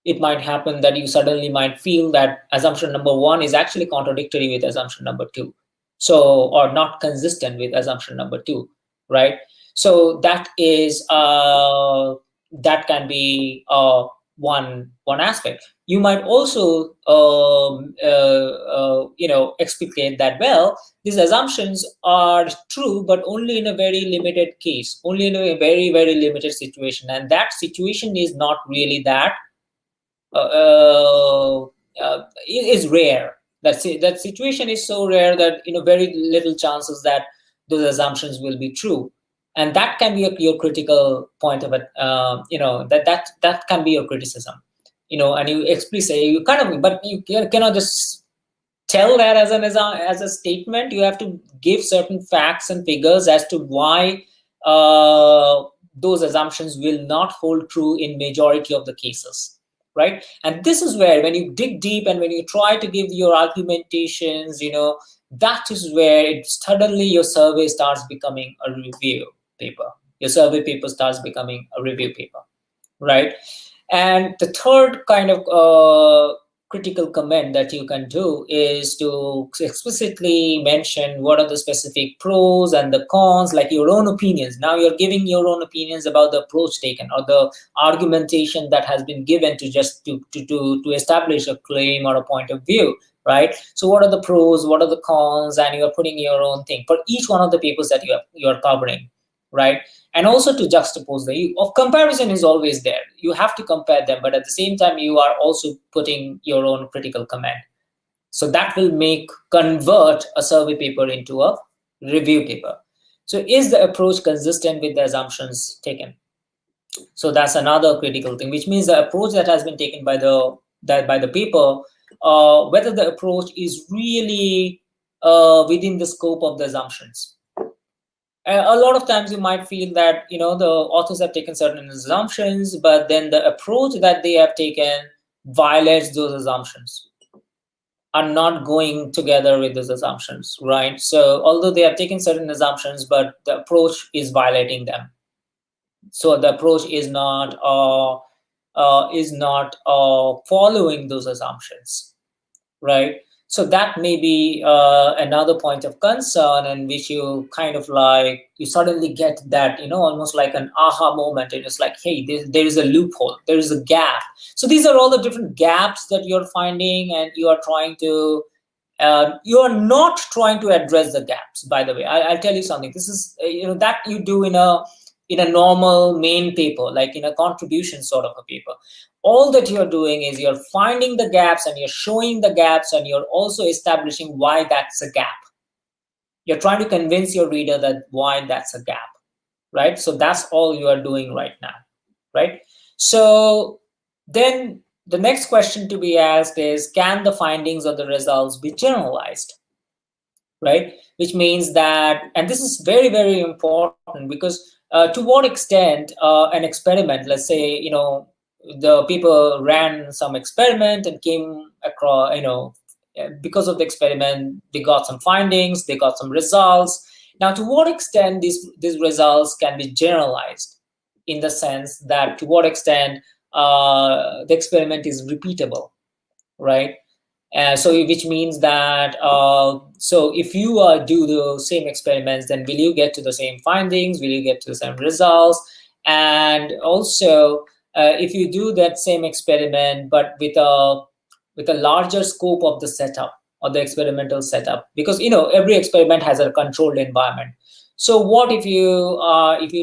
It might happen that you suddenly might feel that assumption number 1 is actually contradictory with assumption number 2. So, or not consistent with assumption number 2, right? So that is that can be one aspect. You might also explicate that, well, these assumptions are true, but only in a very limited case, only in a very, very limited situation, and that situation is not really that is rare. That situation is so rare that very little chances that those assumptions will be true, and that can be your critical point of it. That can be your criticism. And you explicitly, but you cannot just tell that as a statement. You have to give certain facts and figures as to why those assumptions will not hold true in majority of the cases, right? And this is where, when you dig deep and when you try to give your argumentations, that is where suddenly your survey starts becoming a review paper. Your survey paper starts becoming a review paper, right? And the third kind of critical comment that you can do is to explicitly mention what are the specific pros and the cons, like your own opinions. Now you're giving your own opinions about the approach taken or the argumentation that has been given to just to establish a claim or a point of view, right? So what are the pros, what are the cons, and you're putting your own thing for each one of the papers that you're covering, right? And also to juxtapose of comparison is always there. You have to compare them, but at the same time you are also putting your own critical comment. So that will convert a survey paper into a review paper. So is the approach consistent with the assumptions taken? So that's another critical thing, which means the approach that has been taken by the paper, whether the approach is really within the scope of the assumptions. A lot of times you might feel that the authors have taken certain assumptions, but then the approach that they have taken violates those assumptions, are not going together with those assumptions, right? So although they have taken certain assumptions, but the approach is violating them. So the approach is not following those assumptions, right? So that may be another point of concern, in which you kind of you suddenly get that, almost like an aha moment. And it's like, hey, there is a loophole, there is a gap. So these are all the different gaps that you're finding, and you are trying to, you are not trying to address the gaps, by the way. I'll tell you something. This is, that you do in a normal main paper, like in a contribution sort of a paper. All that you're doing is you're finding the gaps and you're showing the gaps, and you're also establishing why that's a gap. You're trying to convince your reader that why that's a gap, right? So that's all you are doing right now, right? So then the next question to be asked is, can the findings or the results be generalized, right? Which means that, and this is very, very important, because to what extent an experiment, let's say, the people ran some experiment and came across, because of the experiment, they got some findings, they got some results. Now, to what extent these results can be generalized, in the sense that to what extent the experiment is repeatable, right? So which means that, so if you do the same experiments, then will you get to the same findings? Will you get to the same results? And also, if you do that same experiment, but with a larger scope of the setup or the experimental setup, because every experiment has a controlled environment. So what if you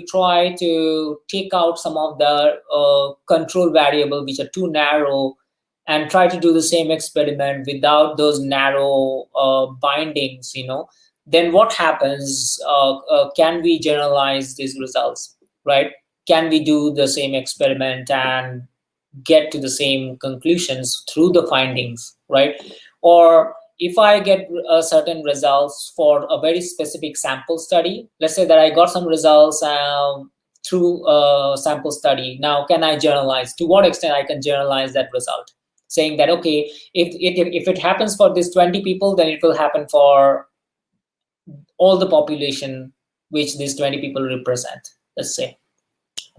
try to take out some of the control variable which are too narrow, and try to do the same experiment without those narrow bindings, then what happens? Can we generalize these results, right? Can we do the same experiment and get to the same conclusions through the findings, right? Or if I get certain results for a very specific sample study, let's say that I got some results through a sample study. Now, can I generalize? To what extent I can generalize that result? Saying that, okay, if it happens for these 20 people, then it will happen for all the population which these 20 people represent, let's say,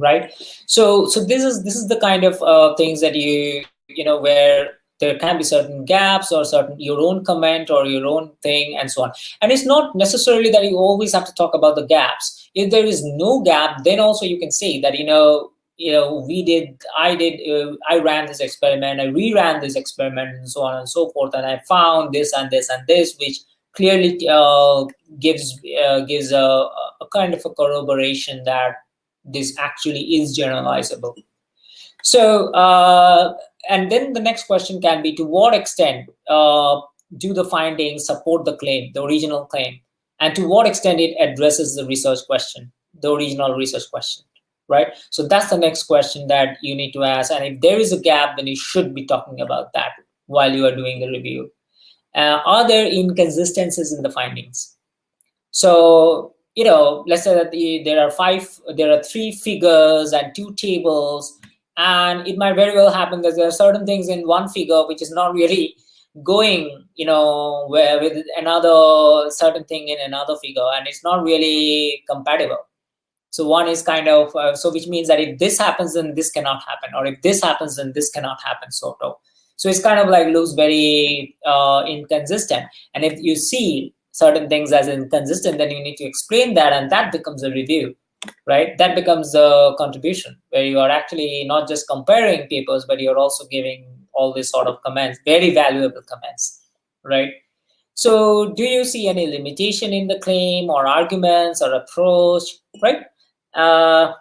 right? So this is the kind of things that where there can be certain gaps, or certain your own comment or your own thing, and so on. And it's not necessarily that you always have to talk about the gaps. If there is no gap, then also you can say that, I ran this experiment, I reran this experiment, and so on and so forth, and I found this and this and this, which clearly gives a kind of a corroboration that this actually is generalizable. So, and then the next question can be, to what extent do the findings support the claim, the original claim, and to what extent it addresses the research question, the original research question, right? So that's the next question that you need to ask. And if there is a gap, then you should be talking about that while you are doing the review. Are there inconsistencies in the findings? So, let's say that there are 3 figures and 2 tables, And it might very well happen that there are certain things in one figure which is not really going, where with another certain thing in another figure, and it's not really compatible. So one is kind of, so which means that if this happens, then this cannot happen, or if this happens, then this cannot happen, sort of. So it's kind of like looks very inconsistent. And if you see certain things as inconsistent, then you need to explain that, and that becomes a review, right? That becomes a contribution where you are actually not just comparing papers, but you're also giving all these sort of comments, very valuable comments, right? So do you see any limitation in the claim or arguments or approach, right? Uh,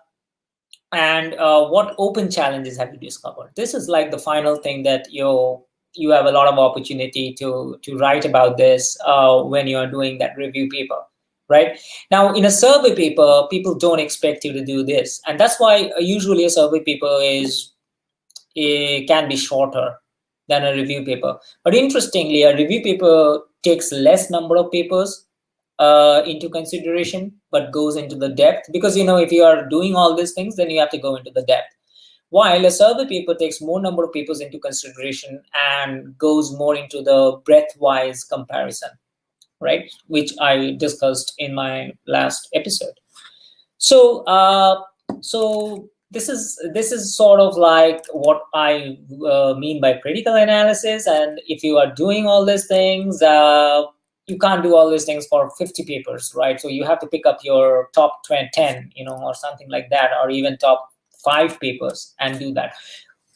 and what open challenges have you discovered? This is like the final thing that you have a lot of opportunity to write about this when you are doing that review paper, right? Now, in a survey paper, people don't expect you to do this, and that's why usually a survey paper is, it can be shorter than a review paper. But interestingly, a review paper takes less number of papers into consideration, but goes into the depth, because if you are doing all these things, then you have to go into the depth. While a survey paper takes more number of papers into consideration and goes more into the breadth-wise comparison, right? Which I discussed in my last episode. So, this is sort of like what I mean by critical analysis. And if you are doing all these things, you can't do all these things for 50 papers, right? So you have to pick up your top 10, or something like that, or even top 5 papers and do that.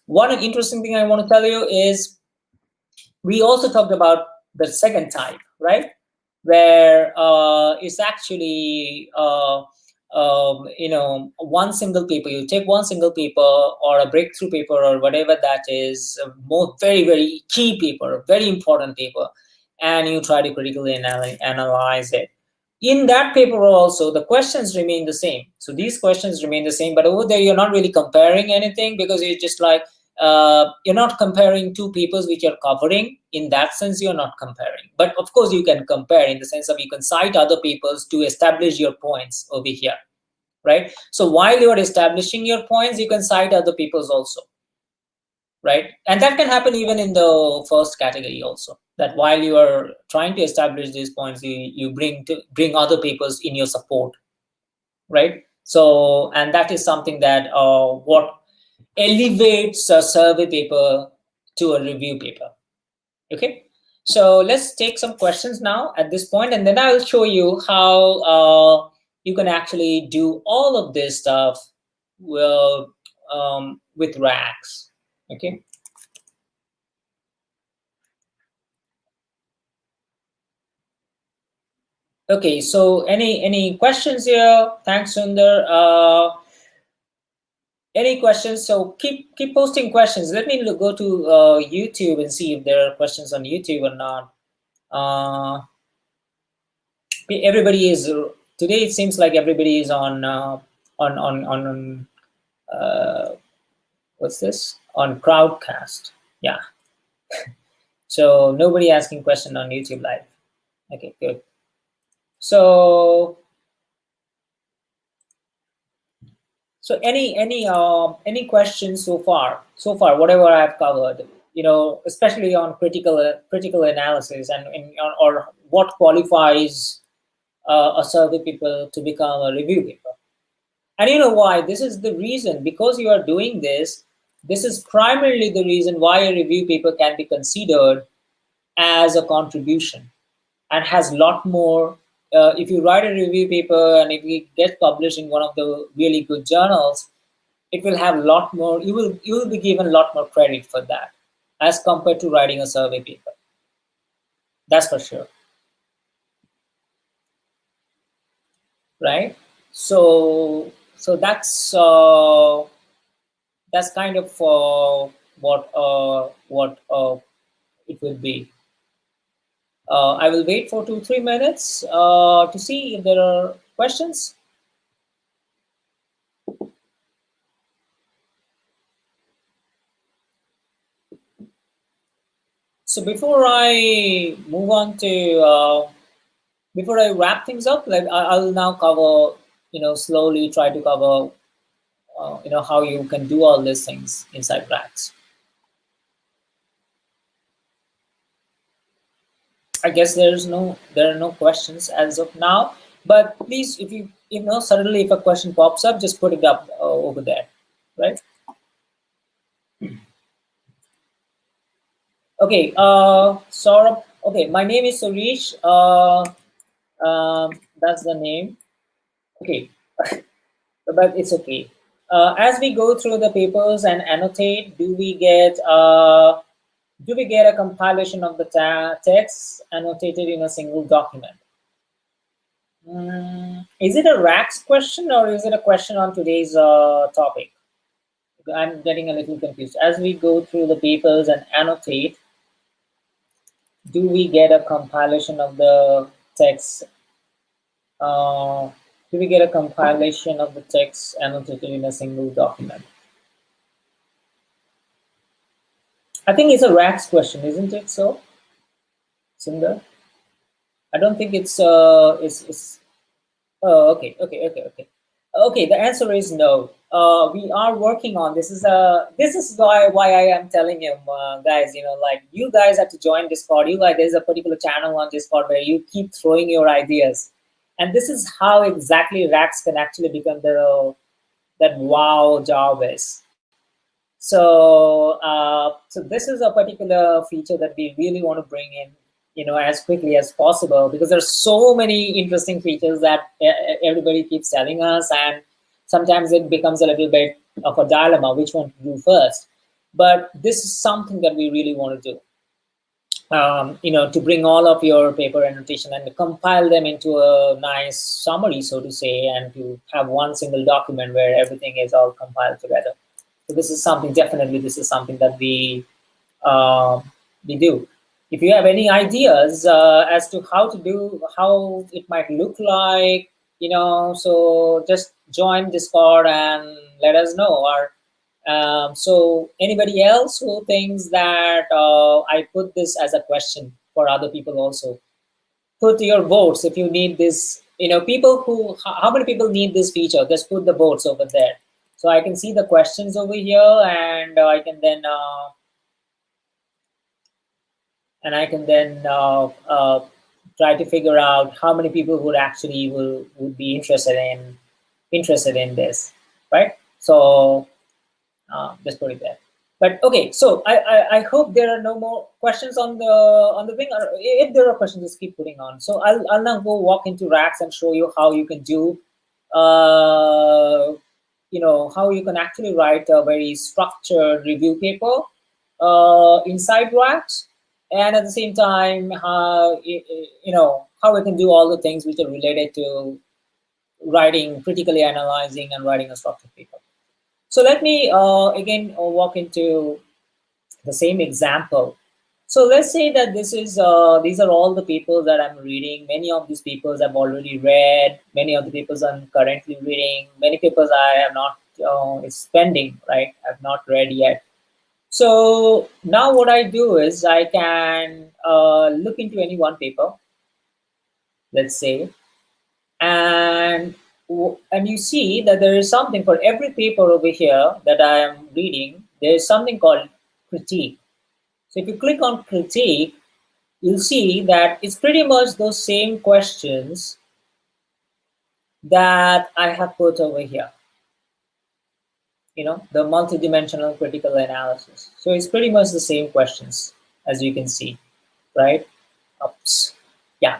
One interesting thing I want to tell you is we also talked about the second type, right? Where it's actually one single paper. You take one single paper or a breakthrough paper or whatever that is, a more very, very key paper, a very important paper, and you try to critically analyze it. In that paper also, the questions remain the same. So these questions remain the same, but over there you're not really comparing anything, because it's just like you're not comparing two papers which you're covering. In that sense, you're not comparing. But of course, you can compare in the sense of you can cite other papers to establish your points over here, right? So while you're establishing your points, you can cite other papers also, right? And that can happen even in the first category also, that while you are trying to establish these points, you bring other papers in your support, right? So, and that is something that what elevates a survey paper to a review paper. Okay, so let's take some questions now at this point, and then I will show you how you can actually do all of this stuff with Rax. Okay. Okay, so any questions here? Thanks, Sundar. Any questions? So keep posting questions. Let me go to YouTube and see if there are questions on YouTube or not. Everybody is today. It seems like everybody is on what's this, on Crowdcast. Yeah. So nobody asking question on YouTube Live. Okay, good. So any questions so far? So far, whatever I've covered, especially on critical analysis and or what qualifies a survey paper to become a review paper. And you know why? This is the reason, because you are doing this. This is primarily the reason why a review paper can be considered as a contribution and has a lot more. If you write a review paper and if it gets published in one of the really good journals, it will have a lot more. You will be given a lot more credit for that as compared to writing a survey paper. That's for sure, right? So that's kind of what it will be. I will wait for 2-3 minutes to see if there are questions. So before I move on to before I wrap things up, I'll now cover, slowly try to cover how you can do all these things inside Rax. I guess there are no questions as of now. But please, if suddenly if a question pops up, just put it up over there, right? Okay. Saurabh. Okay, my name is Sourish. That's the name. Okay, but it's okay. As we go through the papers and annotate, do we get a compilation of the text annotated in a single document? Is it a Rax question or is it a question on today's topic? I'm getting a little confused. As we go through the papers and annotate, do we get a compilation of the text? Uh, do we get a compilation of the text annotated in a single document? I think it's a Rax question, isn't it? So, Sundar, I don't think it's. Oh, okay. The answer is no. We are working on this. This is why I am telling him, guys. Like you guys have to join Discord. There's a particular channel on Discord where you keep throwing your ideas, and this is how exactly Rax can actually become that wow job is. So this is a particular feature that we really want to bring in, as quickly as possible, because there's so many interesting features that everybody keeps telling us, and sometimes it becomes a little bit of a dilemma which one to do first. But this is something that we really want to do. To bring all of your paper annotation and compile them into a nice summary, so to say, and to have one single document where everything is all compiled together. So this is something that uh, we do. If you have any ideas as to how it might look like, so just join Discord and let us know. Or so anybody else who thinks that I put this as a question for other people also, put your votes if you need this. People how many people need this feature? Just put the votes over there, so I can see the questions over here, and I can then try to figure out how many people would be interested in this, right? So just put it there. But okay, so I hope there are no more questions on the thing. Or if there are questions, just keep putting on. So I'll now go walk into Rax and show you how you can do, how you can actually write a very structured review paper inside Rax, and at the same time, how we can do all the things which are related to writing, critically analyzing, and writing a structured paper. So let me again walk into the same example. So let's say that these are all the papers that I'm reading. Many of these papers I've already read. Many of the papers I'm currently reading. Many papers I have not. It's pending, right? I've not read yet. So now what I do is I can look into any one paper, let's say, and you see that there is something for every paper over here that I am reading. There is something called critique. So if you click on critique, you'll see that it's pretty much those same questions that I have put over here. The multidimensional critical analysis. So it's pretty much the same questions, as you can see, right? Oops. Yeah.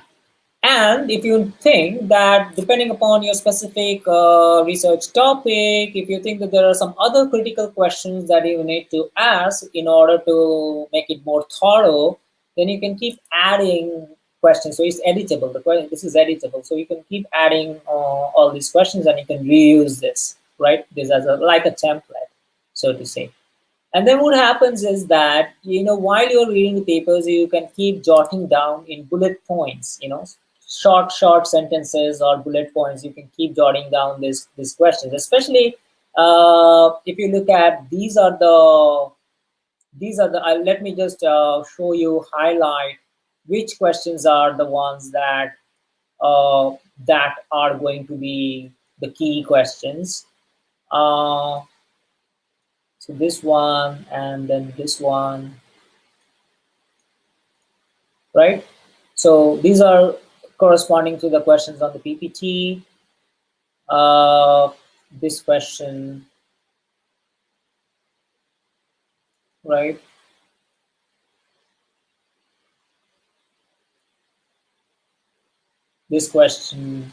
And if you think that depending upon your specific research topic, if you think that there are some other critical questions that you need to ask in order to make it more thorough, then you can keep adding questions. So it's editable. This is editable. So you can keep adding all these questions, and you can reuse this, right? This as like a template, so to say. And then what happens is that, while you're reading the papers, you can keep jotting down in bullet points, short sentences or bullet points. You can keep jotting down these questions, especially if you look at let me just show you, highlight which questions are the ones that are going to be the key questions. Uh, so this one and then this one, right? So these are corresponding to the questions on the PPT. This question, right? This question,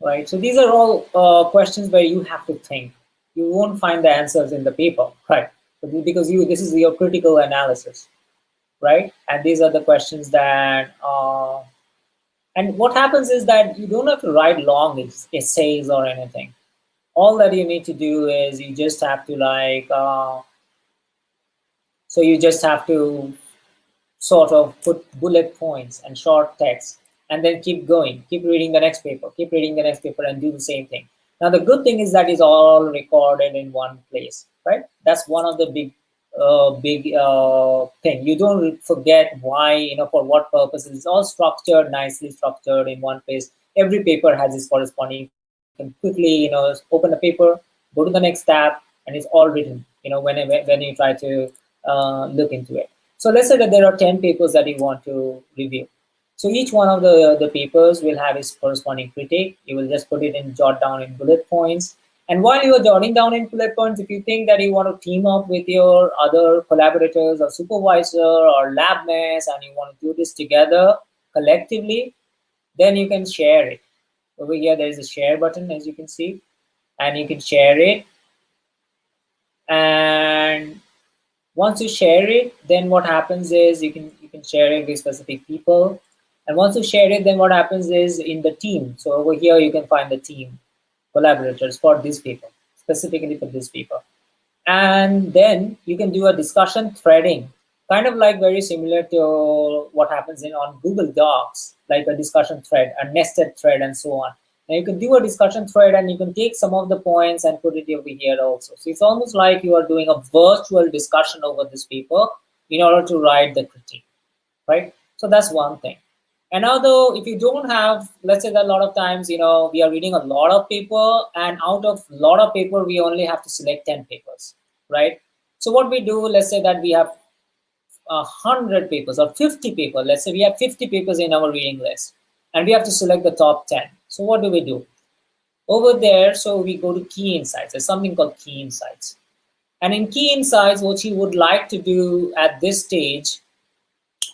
right? So these are all questions where you have to think. You won't find the answers in the paper, right? Because this is your critical analysis, right? And these are the questions that and what happens is that you don't have to write long essays or anything. All that you need to do is you just have to you just have to sort of put bullet points and short text and then keep going, keep reading the next paper, keep reading the next paper and do the same thing. Now the good thing is that it's all recorded in one place, right? That's one of the big thing. You don't forget why, for what purposes. It's all structured, nicely structured in one place. Every paper has its corresponding. You can quickly, open a paper, go to the next tab, and it's all written, when you try to look into it. So let's say that there are 10 papers that you want to review. So each one of the papers will have its corresponding critique. You will just put it in, jot down in bullet points. And while you are jotting down in bullet points, if you think that you want to team up with your other collaborators or supervisor or lab mates and you want to do this together collectively, then you can share it. Over here, there is a share button, as you can see, and you can share it. And once you share it, then what happens is you can share it with specific people. And once you share it, then what happens is in the team. So over here, you can find the team collaborators for this paper, specifically for this paper. And then you can do a discussion threading, kind of like very similar to what happens on Google Docs, like a discussion thread, a nested thread, and so on. Now you can do a discussion thread and you can take some of the points and put it over here also. So it's almost like you are doing a virtual discussion over this paper in order to write the critique, right? So that's one thing. Another, if you don't have, let's say that a lot of times, we are reading a lot of paper, and out of a lot of paper, we only have to select 10 papers, right? So what we do, let's say that we have 100 papers or 50 papers. Let's say we have 50 papers in our reading list, and we have to select the top 10. So what do we do? Over there, so we go to key insights. There's something called key insights. And in key insights, what you would like to do at this stage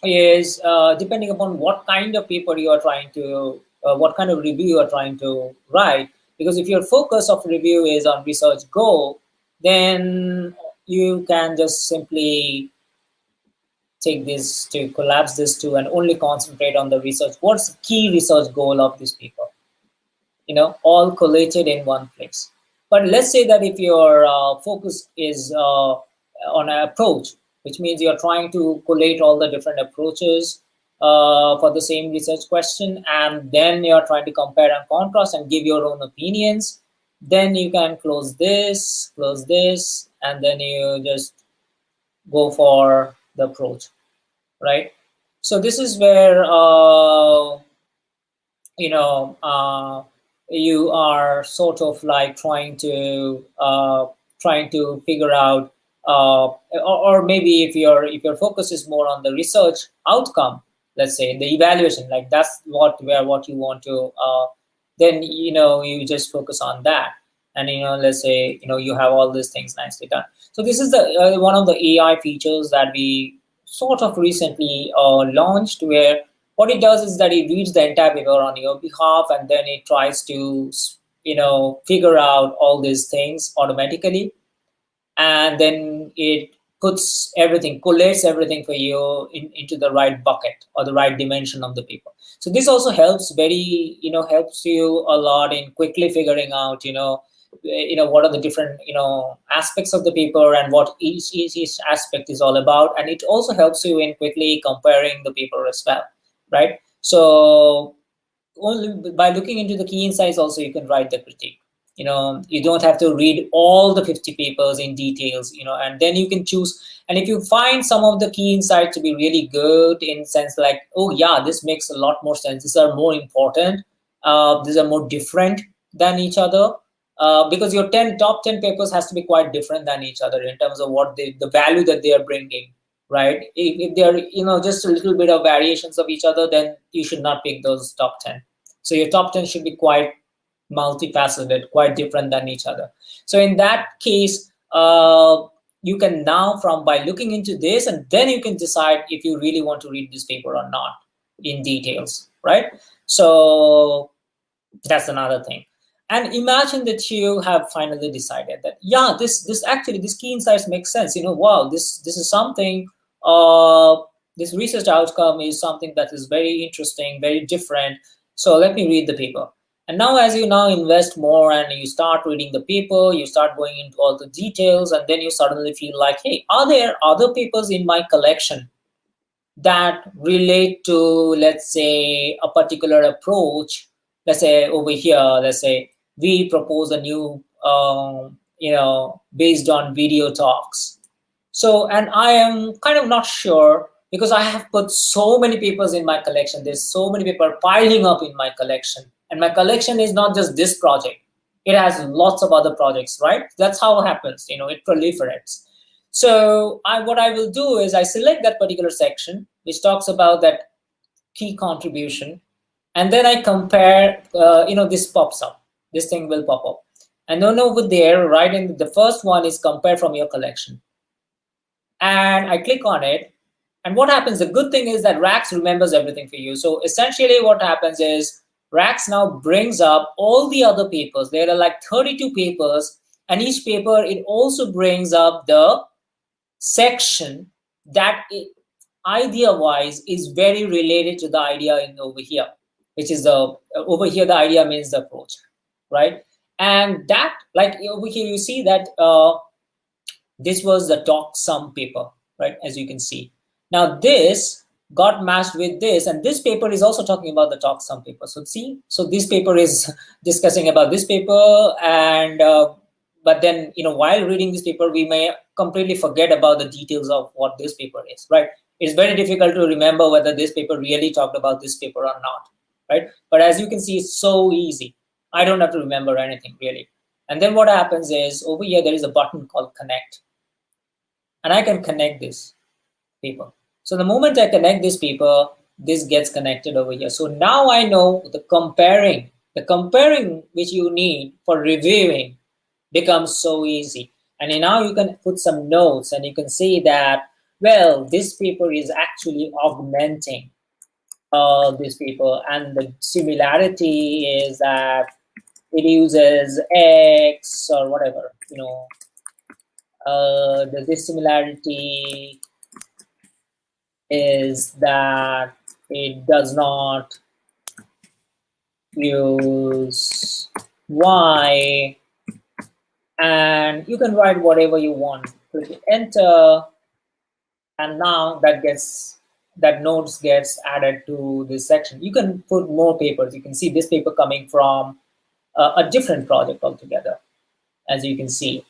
is depending upon what kind of paper you are trying to, what kind of review you are trying to write. Because if your focus of review is on research goal, then you can just simply take this to collapse this to and only concentrate on the research. What's the key research goal of this paper? All collated in one place. But let's say that if your focus is on an approach, which means you're trying to collate all the different approaches for the same research question, and then you're trying to compare and contrast and give your own opinions, then you can close this, and then you just go for the approach, right? So this is where you are sort of like trying to figure out, or maybe if your focus is more on the research outcome, let's say the evaluation, like that's what you want to, then you just focus on that. And let's say you have all these things nicely done. So this is the one of the AI features that we sort of recently launched, where what it does is that it reads the entire paper on your behalf, and then it tries to figure out all these things automatically, and then it collates everything for you into the right bucket or the right dimension of the paper. So this also helps helps you a lot in quickly figuring out what are the different aspects of the paper and what each aspect is all about. And it also helps you in quickly comparing the paper as well, right? So only by looking into the key insights also you can write the critique. You don't have to read all the 50 papers in details, and then you can choose. And if you find some of the key insights to be really good, in sense like, oh yeah, this makes a lot more sense, these are more important, these are more different than each other, because your top 10 papers has to be quite different than each other in terms of what the value that they are bringing, right? If they're just a little bit of variations of each other, then you should not pick those top 10. So your top 10 should be quite multifaceted, quite different than each other. So in that case, you can now, from by looking into this, and then you can decide if you really want to read this paper or not in details, right? So that's another thing. And imagine that you have finally decided that, yeah, this actually, this key insights make sense. Wow, this is something, uh this research outcome is something that is very interesting, very different. So let me read the paper. And now, as you now invest more and you start reading the paper, you start going into all the details, and then you suddenly feel like, hey, are there other papers in my collection that relate to, let's say, a particular approach? Let's say over here, let's say we propose a new, based on video talks. So, and I am kind of not sure, because I have put so many papers in my collection. There's so many papers piling up in my collection. And my collection is not just this project. It has lots of other projects, right? That's how it happens. It proliferates. So what I will do is I select that particular section, which talks about that key contribution. And then I compare, this pops up. This thing will pop up. And then over there, right in the first one is compare from your collection. And I click on it. And what happens, the good thing is that Rax remembers everything for you. So essentially what happens is Rax now brings up all the other papers. There are like 32 papers, and each paper, it also brings up the section that idea-wise is very related to the idea in over here, which is over here, the idea means the approach, right? And that, like over here, you see that this was the talk sum paper, right? As you can see. Now this got matched with this, and this paper is also talking about the talk sum paper. So see, so this paper is discussing about this paper, and but then, while reading this paper, we may completely forget about the details of what this paper is, right? It's very difficult to remember whether this paper really talked about this paper or not, right? But as you can see, it's so easy. I don't have to remember anything really. And then what happens is over here, there is a button called connect. And I can connect this paper. So the moment I connect this paper, this gets connected over here. So now I know the comparing which you need for reviewing becomes so easy. And now you can put some notes, and you can see that, well, this paper is actually augmenting this paper, and the similarity is that it uses X or whatever, the dissimilarity is that it does not use Y, and you can write whatever you want. Click enter, and now that notes gets added to this section. You can put more papers. You can see this paper coming from a different project altogether, as you can see.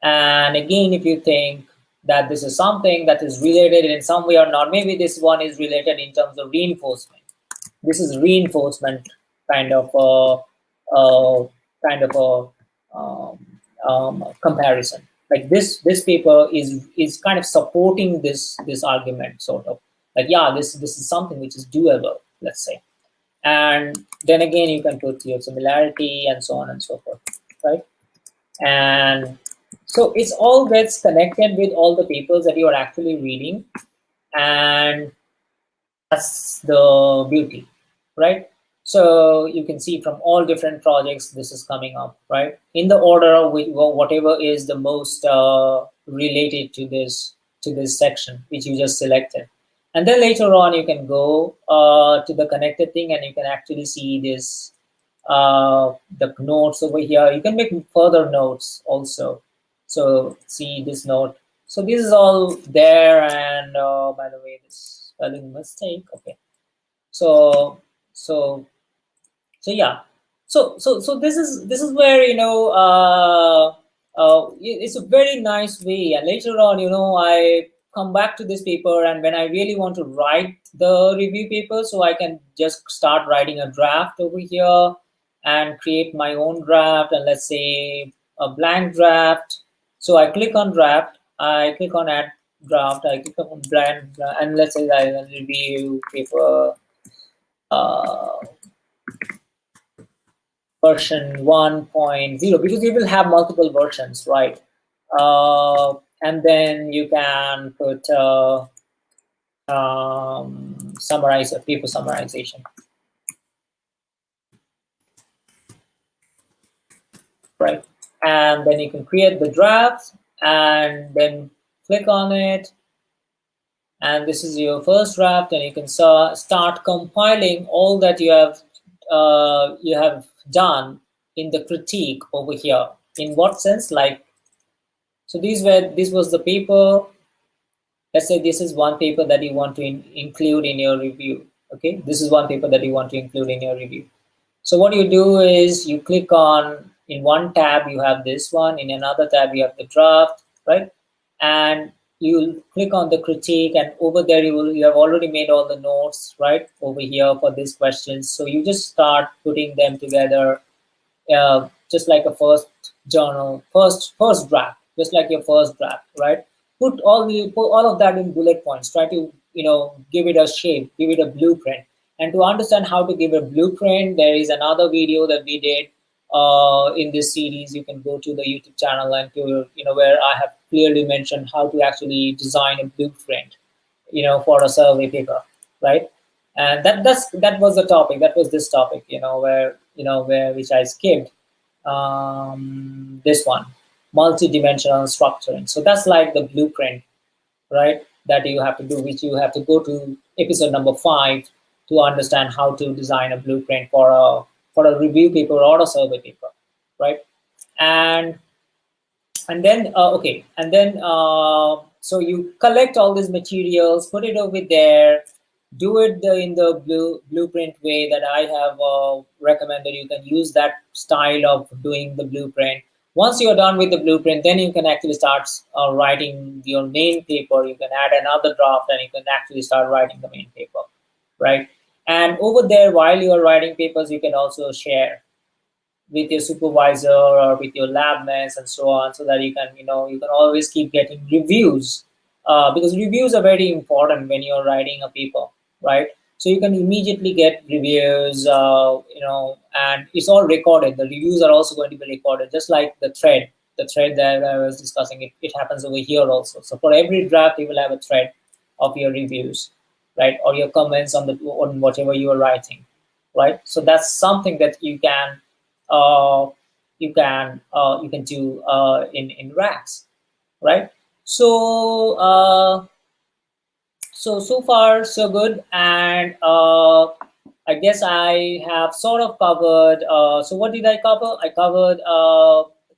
And again, if you think that this is something that is related in some way or not, maybe this one is related in terms of reinforcement. This is reinforcement kind of a comparison. Like this paper is kind of supporting this argument, sort of like, yeah, this is something which is doable, let's say. And then again, you can put your similarity and so on and so forth, right? And so it's all gets connected with all the papers that you are actually reading, and that's the beauty, right? So you can see from all different projects, this is coming up, right? In the order of whatever is the most related to this section, which you just selected. And then later on, you can go to the connected thing, and you can actually see this, the notes over here. You can make further notes also. So see this note. So this is all there, and by the way, this spelling mistake. Okay. So yeah. So this is where, it's a very nice way. And later on, I come back to this paper, and when I really want to write the review paper, so I can just start writing a draft over here, and create my own draft, and let's say a blank draft. So I click on draft, I click on add draft, I click on blank, and let's say I review paper uh, version 1.0, because you will have multiple versions, right? And then you can put summarize a paper summarization, right? And then you can create the draft and then click on it. And this is your first draft, and you can start compiling all that you have done in the critique over here. In what sense? Like, so this was the paper. Let's say this is one paper that you want to include in your review. Okay, this is one paper that you want to include in your review. So what you do is you click on, in one tab you have this one, in another tab you have the draft, right? And you click on the critique, and over there you have already made all the notes right over here for these questions. So you just start putting them together, just like a first draft, just like your first draft, right? Put all of that in bullet points. Try to give it a shape, give it a blueprint. And to understand how to give a blueprint, there is another video that we did in this series. You can go to the YouTube channel and to where I have clearly mentioned how to actually design a blueprint, for a survey paper, right? And that was the topic. That was this topic, where which I skipped. This one, multi-dimensional structuring. So that's like the blueprint, right? That you have to do, which you have to go to episode number 5 to understand how to design a blueprint for a review paper or a survey paper, right? And then okay, and then so you collect all these materials, put it over there, do it in the blueprint way that I have recommended. You can use that style of doing the blueprint. Once you're done with the blueprint, then you can actually start writing your main paper. You can add another draft, and you can actually start writing the main paper, right? And over there, while you are writing papers, you can also share with your supervisor or with your lab mates and so on, so that you can always keep getting reviews, because reviews are very important when you're writing a paper, right? So you can immediately get reviews, and it's all recorded. The reviews are also going to be recorded, just like the thread that I was discussing. It happens over here also. So for every draft you will have a thread of your reviews, right, or your comments on whatever you are writing, right? So that's something that uh, you can do in Rax, right? So so far so good, and I guess I have sort of covered. So what did I cover? I covered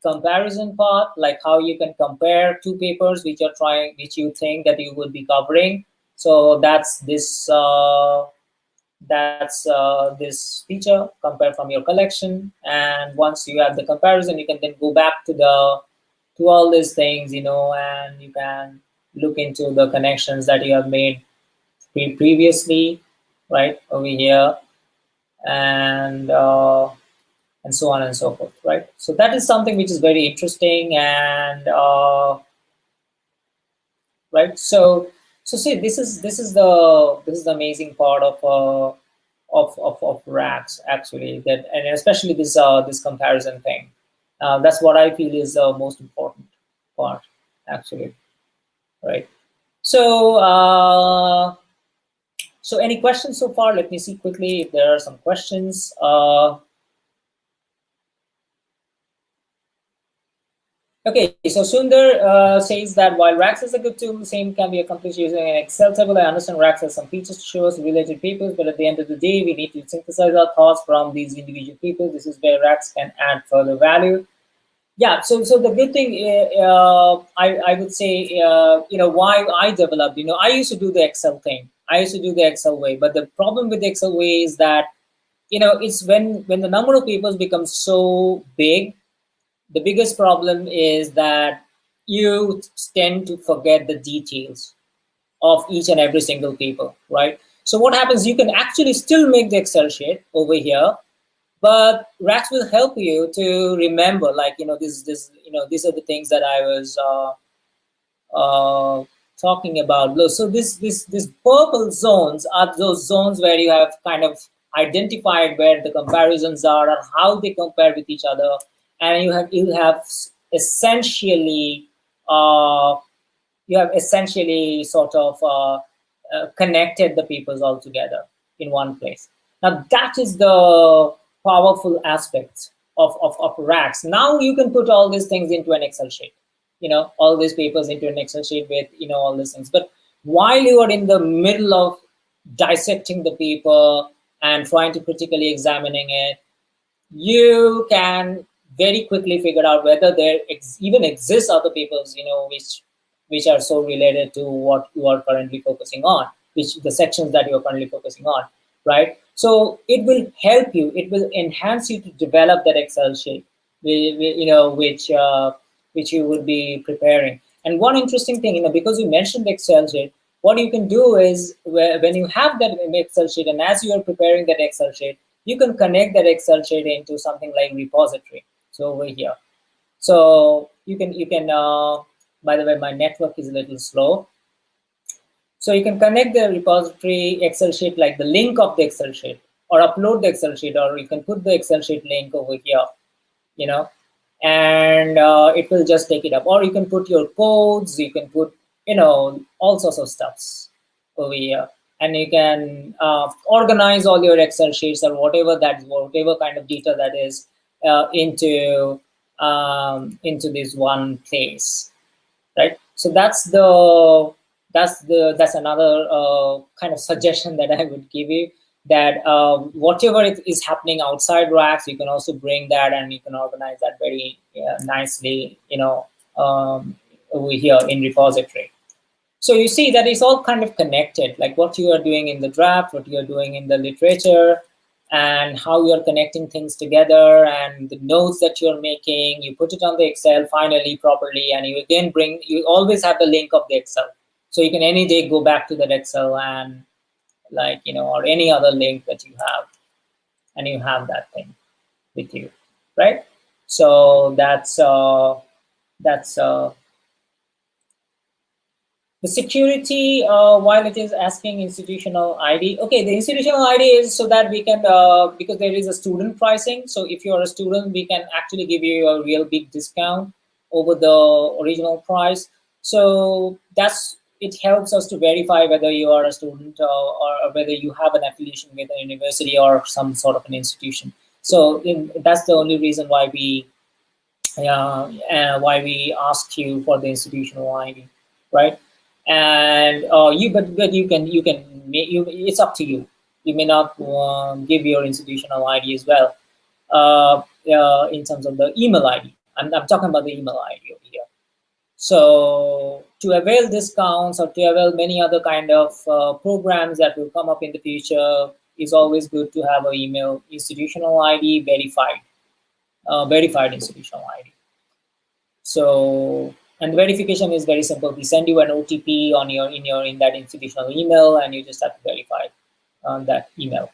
comparison part, like how you can compare two papers which you think that you would be covering. So that's this. This feature, compare from your collection, and once you have the comparison, you can then go back to all these things, and you can look into the connections that you have made previously, right over here, and so on and so forth, right? So that is something which is very interesting, and right. So see, this is the amazing part of racks, actually, that, and especially this comparison thing. That's what I feel is the most important part, actually, right? So so any questions so far? Let me see quickly if there are some questions. Okay, so Sundar says that while Rax is a good tool, the same can be accomplished using an Excel table. I understand Rax has some features to show us related papers, but at the end of the day, we need to synthesize our thoughts from these individual papers. This is where Rax can add further value. Yeah, so the good thing, I would say, why I developed, I used to do the Excel thing. I used to do the Excel way, but the problem with the Excel way is that, it's when the number of papers becomes so big, the biggest problem is that you tend to forget the details of each and every single paper, right? So what happens, you can actually still make the Excel sheet over here, But Rax will help you to remember, like, these are the things that I was uh, talking about. So this purple zones are those zones where you have kind of identified where the comparisons are and how they compare with each other, and you have essentially uh, sort of connected the peoples all together in one place. Now that is the powerful aspect of Rax. Now you can put all these things into an Excel sheet, all these papers into an Excel sheet with, all these things. But while you are in the middle of dissecting the paper and trying to critically examining it, you can very quickly figure out whether there even exists other papers, which are so related to what you are currently focusing on, which the sections that you are currently focusing on, right? So it will help you. It will enhance you to develop that Excel sheet, which you would be preparing. And one interesting thing, because you mentioned the Excel sheet, what you can do is when you have that Excel sheet, and as you are preparing that Excel sheet, you can connect that Excel sheet into something like repository. So over here, so you can. By the way, my network is a little slow. So you can connect the repository Excel sheet, like the link of the Excel sheet, or upload the Excel sheet, or you can put the Excel sheet link over here, you know, and it will just take it up. Or you can put your codes, you can put, all sorts of stuffs over here. And you can organize all your Excel sheets or whatever kind of data that is into this one place, right? So that's another kind of suggestion that I would give you, that whatever is happening outside Rax, you can also bring that and you can organize that very nicely, over here in repository. So you see that it's all kind of connected, like what you are doing in the draft, what you are doing in the literature, and how you are connecting things together, and the notes that you're making, you put it on the Excel finally properly, and you always have the link of the Excel. So you can any day go back to that Excel and, like, or any other link that you have, and you have that thing with you, right? So that's the security, while it is asking institutional ID. Okay, the institutional ID is so that we can, because there is a student pricing. So if you're a student, we can actually give you a real big discount over the original price. So it helps us to verify whether you are a student, or whether you have an affiliation with a university or some sort of an institution. So that's the only reason why we ask you for the institutional ID, right? And but it's up to you. You may not give your institutional ID as well, in terms of the email ID. I'm talking about the email ID over here. So to avail discounts or to avail many other kind of programs that will come up in the future, is always good to have an email institutional ID verified institutional ID. So, and verification is very simple. We send you an OTP in that institutional email, and you just have to verify on that email.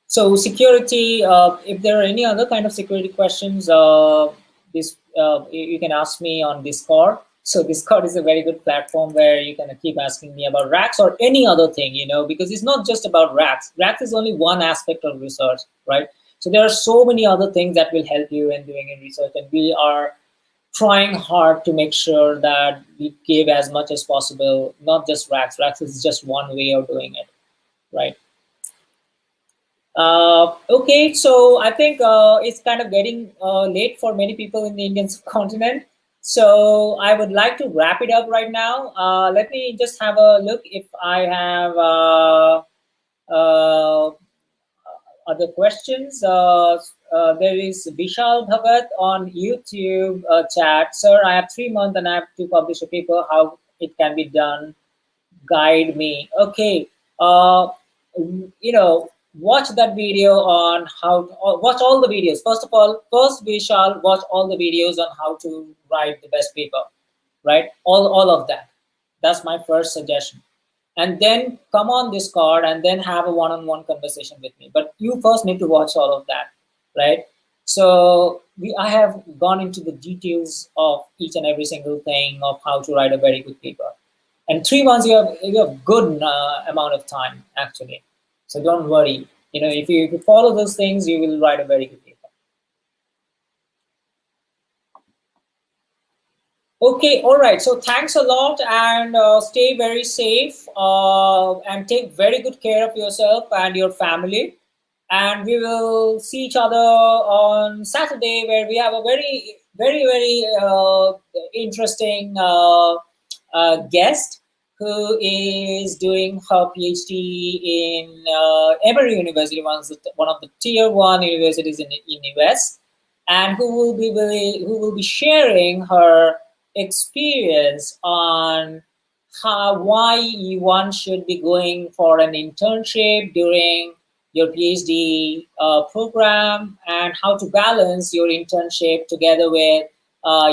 So security, if there are any other kind of security questions, you can ask me on Discord. So Discord is a very good platform where you can keep asking me about Rax or any other thing, because it's not just about Rax. Rax is only one aspect of research, right? So there are so many other things that will help you in doing in research, and we are trying hard to make sure that we give as much as possible, not just Rax. Rax is just one way of doing it, right? Okay, so I think it's kind of getting late for many people in the Indian subcontinent. So I would like to wrap it up right now. Let me just have a look if I have uh, other questions. There is Vishal Bhagat on YouTube chat. Sir, I have 3 months and I have to publish a paper. How it can be done? Guide me. Okay. Watch that video on watch all the videos. First we shall watch all the videos on how to write the best paper, right? All of that. That's my first suggestion. and then come on Discord and then have a one-on-one conversation with me. But you first need to watch all of that, right? So I have gone into the details of each and every single thing of how to write a very good paper. And 3 months, you have good amount of time actually. So don't worry. If you follow those things, you will write a very good paper. Okay, all right. So thanks a lot, and stay very safe, and take very good care of yourself and your family. And we will see each other on Saturday, where we have a very, very, very interesting guest who is doing her PhD in Emory University, one of the tier 1 universities in US, and who will be sharing her experience on why one should be going for an internship during your PhD program, and how to balance your internship together with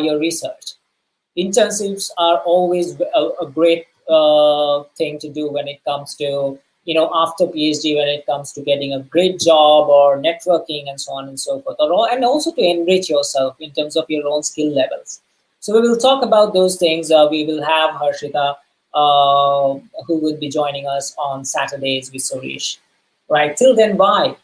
your research. Internships are always a great thing to do when it comes to, after PhD, when it comes to getting a great job or networking and so on and so forth, and also to enrich yourself in terms of your own skill levels. So we will talk about those things. We will have Harshita, who will be joining us on Saturdays with Sourish. Right, till then, bye.